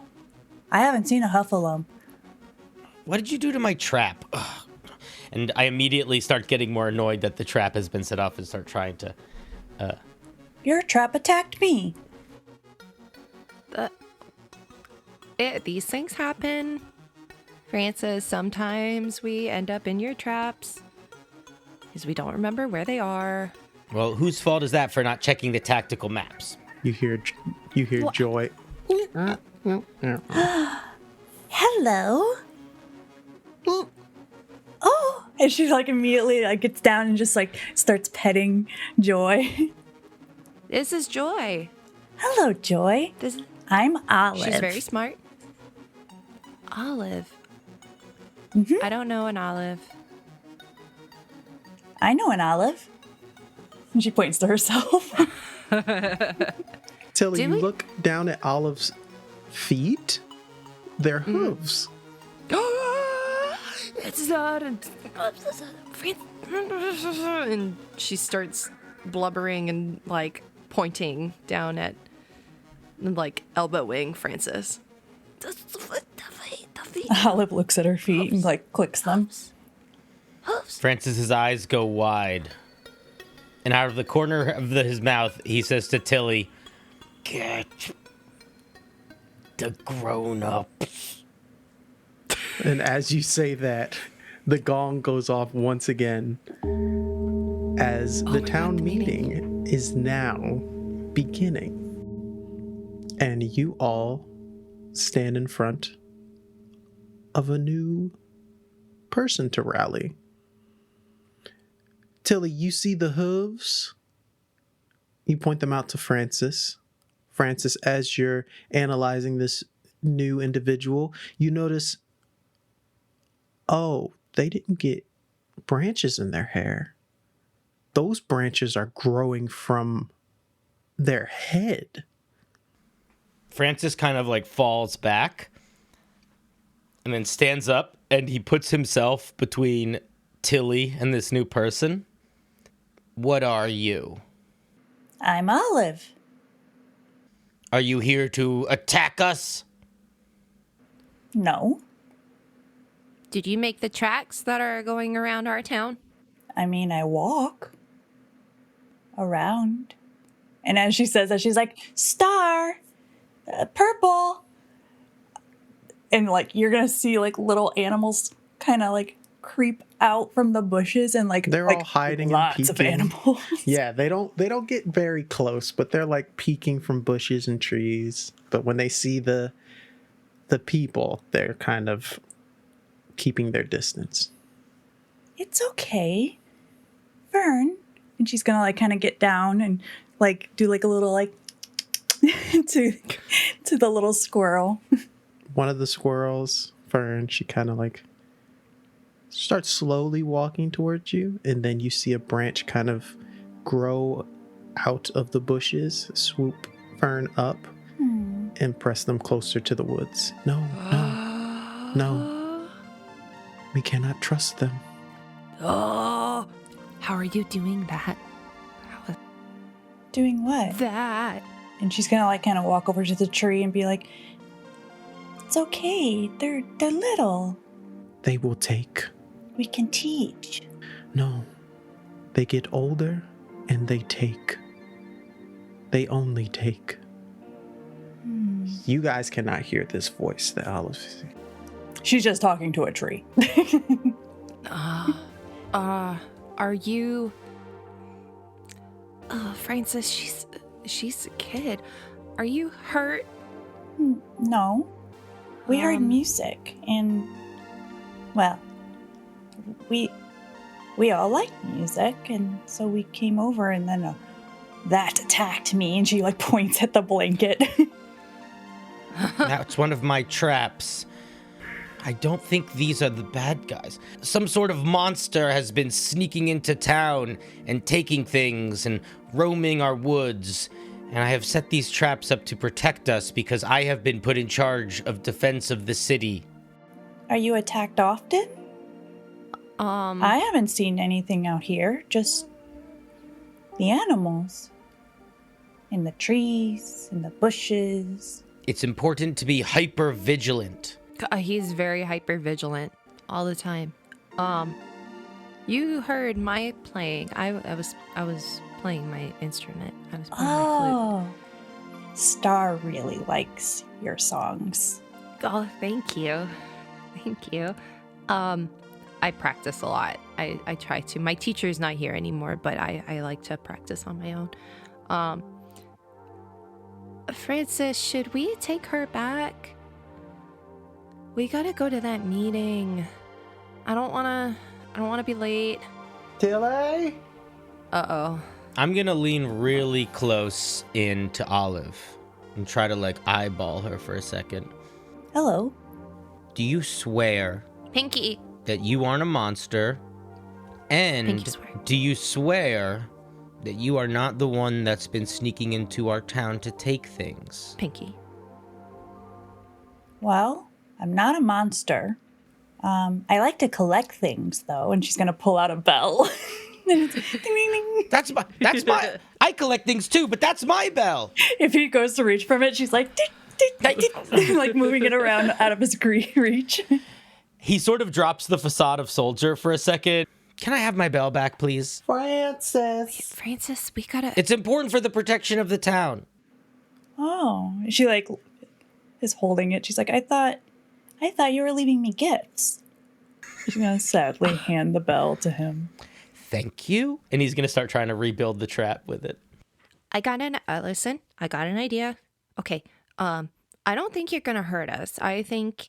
I haven't seen a hoofalump. What did you do to my trap? Ugh. And I immediately start getting more annoyed that the trap has been set off and start trying to... Your trap attacked me. These things happen. Francis, sometimes we end up in your traps because we don't remember where they are. Well, whose fault is that for not checking the tactical maps? You hear Joy. Hello. Oh, and she like immediately like gets down and just like starts petting Joy. This is Joy. Hello, Joy. I'm Olive. She's very smart. Olive. Mm-hmm. I don't know an Olive. I know an Olive. And she points to herself. Tilly, you look down at Olive's feet. They're hooves. It's not. And she starts blubbering and like pointing down at, like elbowing Francis. Olive looks at her feet and like clicks them. Francis's eyes go wide. And out of the corner of his mouth, he says to Tilly, "Get the grown-ups." And as you say that, the gong goes off once again as the town meeting is now beginning. And you all stand in front of a new person to rally. Tilly, you see the hooves? You point them out to Francis. Francis, as you're analyzing this new individual, you notice, oh, they didn't get branches in their hair. Those branches are growing from their head. Francis kind of like falls back and then stands up, and he puts himself between Tilly and this new person. What are you? I'm Olive. Are you here to attack us? No. Did you make the tracks that are going around our town? I mean, I walk around. And as she says that, she's like, star, purple. And like, you're going to see like little animals kind of like creep out from the bushes and like they're all hiding lots and of peeking. animals. Yeah, they don't get very close, but they're like peeking from bushes and trees. But when they see the people, they're kind of keeping their distance. It's okay, Fern. And she's gonna like kind of get down and like do like a little like to the little squirrel. One of the squirrels, Fern, she kind of like starts slowly walking towards you, and then you see a branch kind of grow out of the bushes, swoop Fern up, and press them closer to the woods. No. We cannot trust them. Oh, how are you doing that? Doing what? That. And she's gonna like kind of walk over to the tree and be like, "It's okay. They're little. They will take. We can teach." No. They get older and they take. They only take. You guys cannot hear this voice that Olive. She's just talking to a tree. Are you... Francis, she's a kid. Are you hurt? No. We heard music and, well, we all like music, and so we came over, and then that attacked me, and she like points at the blanket. That's one of my traps. I don't think these are the bad guys. Some sort of monster has been sneaking into town and taking things and roaming our woods. And I have set these traps up to protect us because I have been put in charge of defense of the city. Are you attacked often? I haven't seen anything out here, just the animals. In the trees, in the bushes. It's important to be hyper vigilant. He's very hyper vigilant all the time. You heard my playing. I was playing my instrument. I was playing my flute. Star really likes your songs. Oh, thank you. Thank you. I practice a lot. I try to. My teacher's not here anymore, but I like to practice on my own. Francis, should we take her back? We gotta go to that meeting. I don't wanna be late. Tilly? Uh-oh. I'm gonna lean really close into Olive and try to like eyeball her for a second. Hello. Do you swear Pinky. that you aren't a monster? And Pinky swear. do you swear that you are not the one that's been sneaking into our town to take things? Pinky. Well, I'm not a monster. I like to collect things, though, and she's going to pull out a bell. Ding, ding, ding. That's my, I collect things too, but that's my bell. If he goes to reach from it, she's like, "Tick, tick, tick, tick," like moving it around out of his reach. He sort of drops the facade of soldier for a second. Can I have my bell back, please? Francis. Francis, we gotta... It's important for the protection of the town. Oh, she like is holding it. She's like, I thought you were leaving me gifts. She's gonna sadly hand the bell to him. Thank you. And he's going to start trying to rebuild the trap with it. listen, I got an idea. Okay, I don't think you're gonna hurt us. I think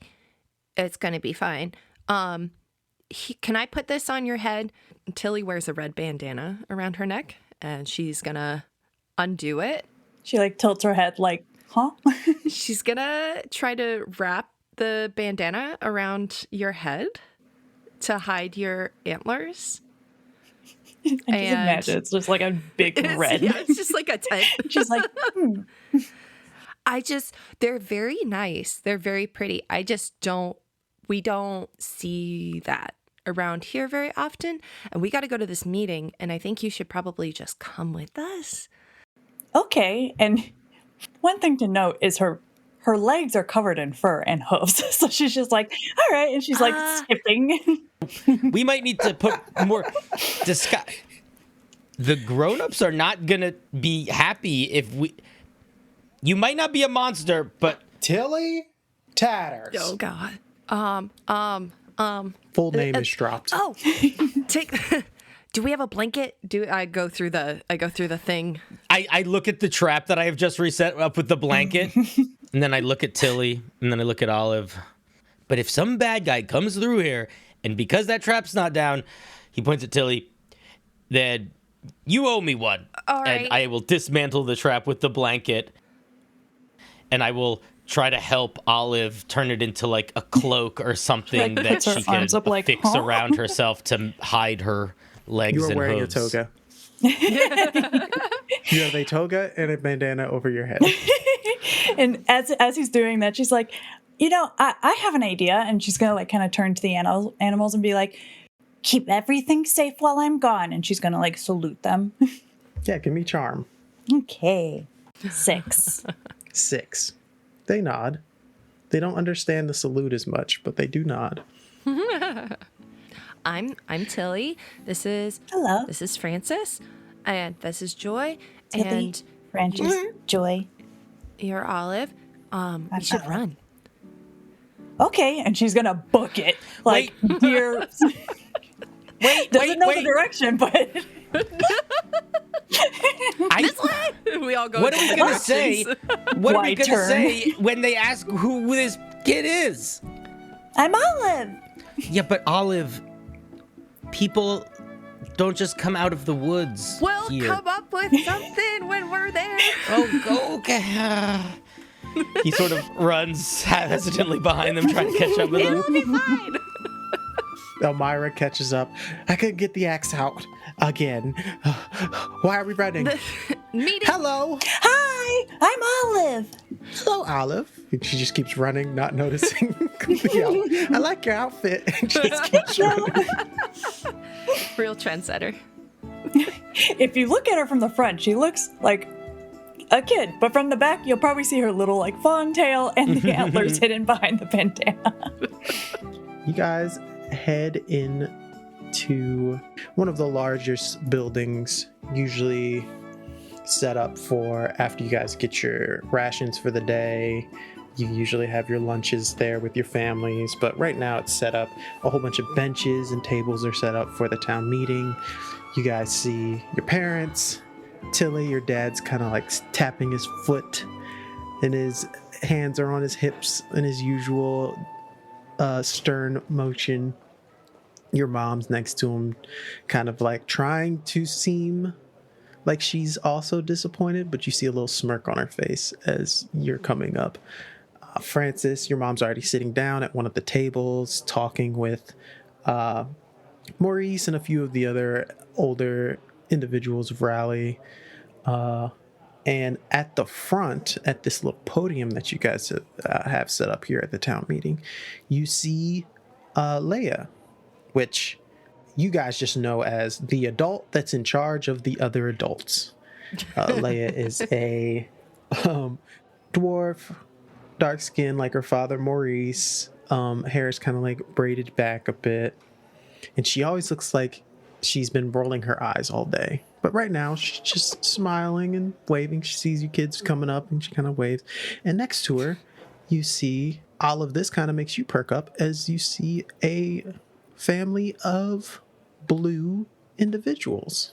it's gonna be fine. Can I put this on your head? Tilly wears a red bandana around her neck, and she's gonna undo it. She like tilts her head like, huh? She's gonna try to wrap the bandana around your head to hide your antlers. I just imagine it's just like a big red. Yeah, it's just like a tent. She's like, They're very nice. They're very pretty. We don't see that around here very often. And we got to go to this meeting. And I think you should probably just come with us. okay. And one thing to note is her legs are covered in fur and hooves. So she's just like, all right. And she's like skipping. We might need to put more disguise. The grown-ups are not going to be happy if we... You might not be a monster, but... Tilly Tatters. Oh, God. Full name is dropped. Oh, do we have a blanket? I go through the thing. I look at the trap that I have just reset up with the blanket, and then I look at Tilly, and then I look at Olive. But if some bad guy comes through here, and because that trap's not down, he points at Tilly, then you owe me one. All right. And I will dismantle the trap with the blanket, and I will try to help Olive turn it into like a cloak or something Like, that puts her she can arms up like, fix huh? around herself to hide her legs You are and wearing hooves. a toga. You have a toga and a bandana over your head. And as he's doing that, she's like, I have an idea. And she's going to like kind of turn to the animals and be like, keep everything safe while I'm gone. And she's going to like salute them. Yeah, give me charm. Okay. 6. 6. They nod. They don't understand the salute as much, but they do nod. I'm Tilly. Hello. This is Francis, and this is Joy, Tilly, and Francis, Joy. you're Olive. We should Olive. run. Okay. And she's going to book it. Like, deer. Doesn't know the direction, but... This way. We all go. What are we gonna say? What are we Why gonna turn? say when they ask who this kid is? I'm Olive. Yeah, but Olive, people don't just come out of the woods. We'll here. come up with something when we're there. Oh, okay. He sort of runs hesitantly behind them, trying to catch up with It'll them. be fine. Elmira catches up. I couldn't get the axe out again. Why are we running? Meeting. Hello. Hi, I'm Olive. Hello, Olive. And she just keeps running, not noticing. I like your outfit. And just keeps running. Real trendsetter. If you look at her from the front, she looks like a kid, but from the back, you'll probably see her little like fawn tail and the antlers hidden behind the bandana. You guys head in to one of the largest buildings, usually set up for after you guys get your rations for the day. You usually have your lunches there with your families, but right now it's set up. A whole bunch of benches and tables are set up for the town meeting. You guys see your parents. Tilly, your dad's kind of like tapping his foot, and his hands are on his hips in his usual stern motion. Your mom's next to him, kind of like trying to seem like she's also disappointed, but you see a little smirk on her face as you're coming up. Francis, your mom's already sitting down at one of the tables talking with Maurice and a few of the other older individuals of Raleigh. And at the front, at this little podium that you guys have set up here at the town meeting, you see Leia, which you guys just know as the adult that's in charge of the other adults. Leia is a dwarf, dark skin like her father Maurice. Hair is kind of like braided back a bit, and she always looks like she's been rolling her eyes all day. But right now she's just smiling and waving. She sees you kids coming up and she kind of waves. And next to her, you see all of this kind of makes you perk up as you see a family of blue individuals.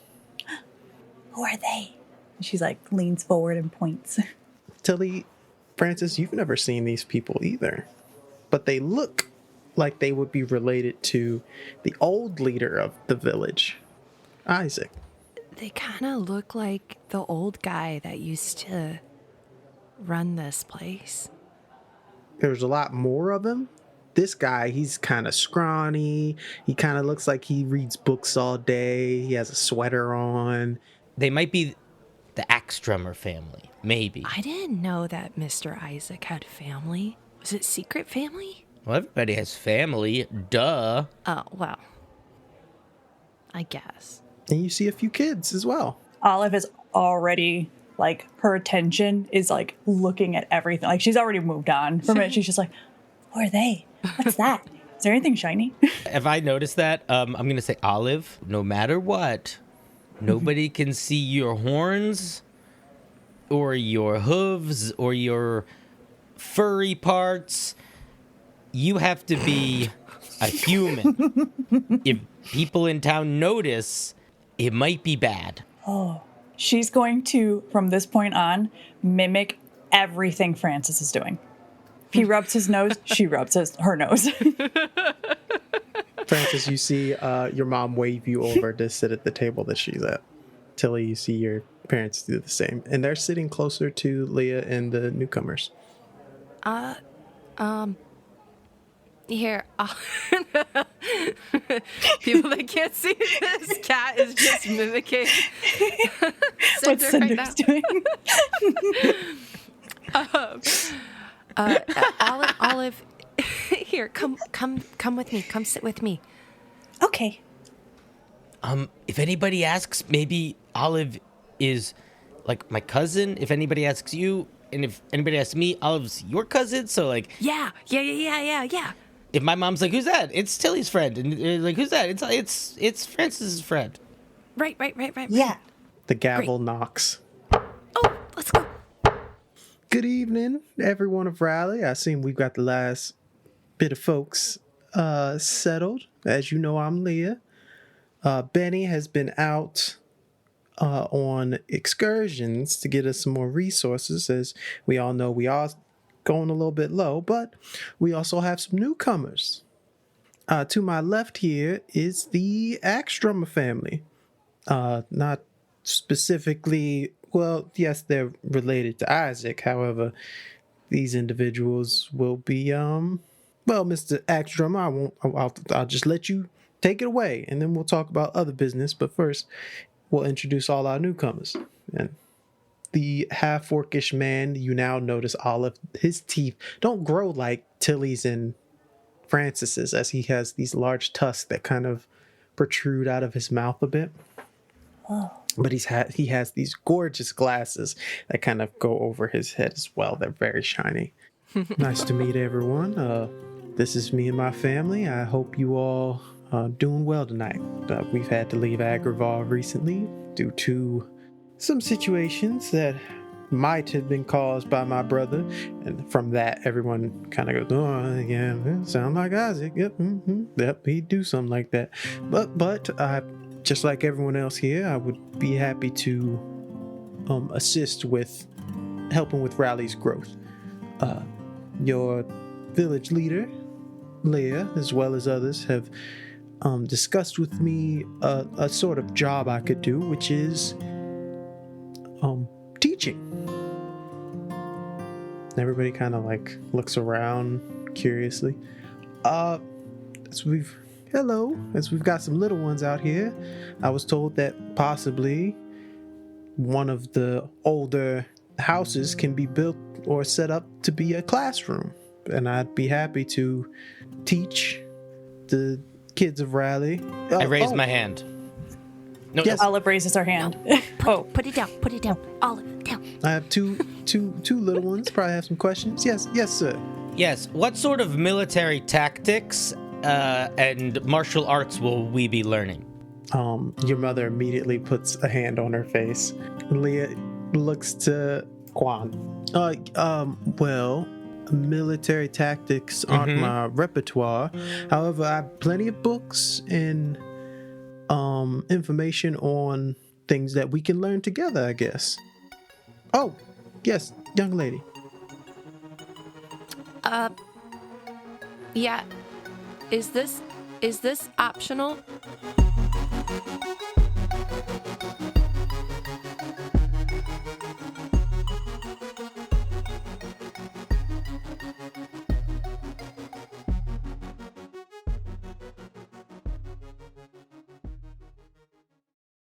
Who are they? She's like leans forward and points. Tilly, Francis, you've never seen these people either, but they look like they would be related to the old leader of the village, Isaac. They kind of look like the old guy that used to run this place. There's a lot more of him. This guy, he's kind of scrawny. He kind of looks like he reads books all day. He has a sweater on. They might be the Axtrummer family, maybe. I didn't know that Mr. Isaac had family. Was it secret family? Well, everybody has family, duh. Oh, well, I guess. And you see a few kids as well. Olive is already like her attention is like looking at everything. Like she's already moved on from it. She's just like, who are they? What's that? Is there anything shiny? If I notice that, I'm going to say, Olive, no matter what, nobody can see your horns or your hooves or your furry parts. You have to be a human. If people in town notice, it might be bad. Oh, she's going to, from this point on, mimic everything Francis is doing. If he rubs his nose, she rubs her nose. Francis, you see your mom wave you over to sit at the table that she's at. Tilly, you see your parents do the same. And they're sitting closer to Leah and the newcomers. Here, people that can't see this cat is just mimicking What Cinder's doing. Olive, here, come with me. Come sit with me. Okay. If anybody asks, maybe Olive is like my cousin. If anybody asks you, and if anybody asks me, Olive's your cousin. So like, Yeah. if my mom's like, "Who's that?" It's Tilly's friend, and like, "Who's that?" It's Francis's friend. Right. Yeah. The gavel knocks. Oh, let's go. Good evening, everyone of Raleigh. I see we've got the last bit of folks settled. As you know, I'm Leah. Benny has been out on excursions to get us some more resources. As we all know, we are going a little bit low, but we also have some newcomers. To my left here is the Axtrummer family. Not specifically, well, yes, they're related to Isaac. However, these individuals will be, well, Mr. Axtrummer, I'll just let you take it away, and then we'll talk about other business. But first, we'll introduce all our newcomers. And the half-orcish man, you now notice Olive, his teeth don't grow like Tilly's and Francis's, as he has these large tusks that kind of protrude out of his mouth a bit. Oh. But he has these gorgeous glasses that kind of go over his head as well. They're very shiny. Nice to meet everyone. This is me and my family. I hope you all are doing well tonight. We've had to leave Agravav recently due to some situations that might have been caused by my brother. And from that, everyone kind of goes, oh, yeah, sound like Isaac. Yep, yep, he'd do something like that. But just like everyone else here, I would be happy to assist with helping with Rally's growth. Your village leader, Leah, as well as others, have discussed with me a sort of job I could do, which is teaching. Everybody kind of like looks around curiously. As we've got some little ones out here, I was told that possibly one of the older houses can be built or set up to be a classroom, and I'd be happy to teach the kids of Raleigh. I raise my hand. No, Yes. Olive raises her hand. Put it down. Olive, down. I have two little ones. Probably have some questions. Yes, sir. Yes. What sort of military tactics and martial arts will we be learning? Your mother immediately puts a hand on her face. Leah looks to Quan. Well, military tactics aren't my repertoire. However, I have plenty of books and information on things that we can learn together, I guess. Oh, yes, young lady. Yeah. Is this optional?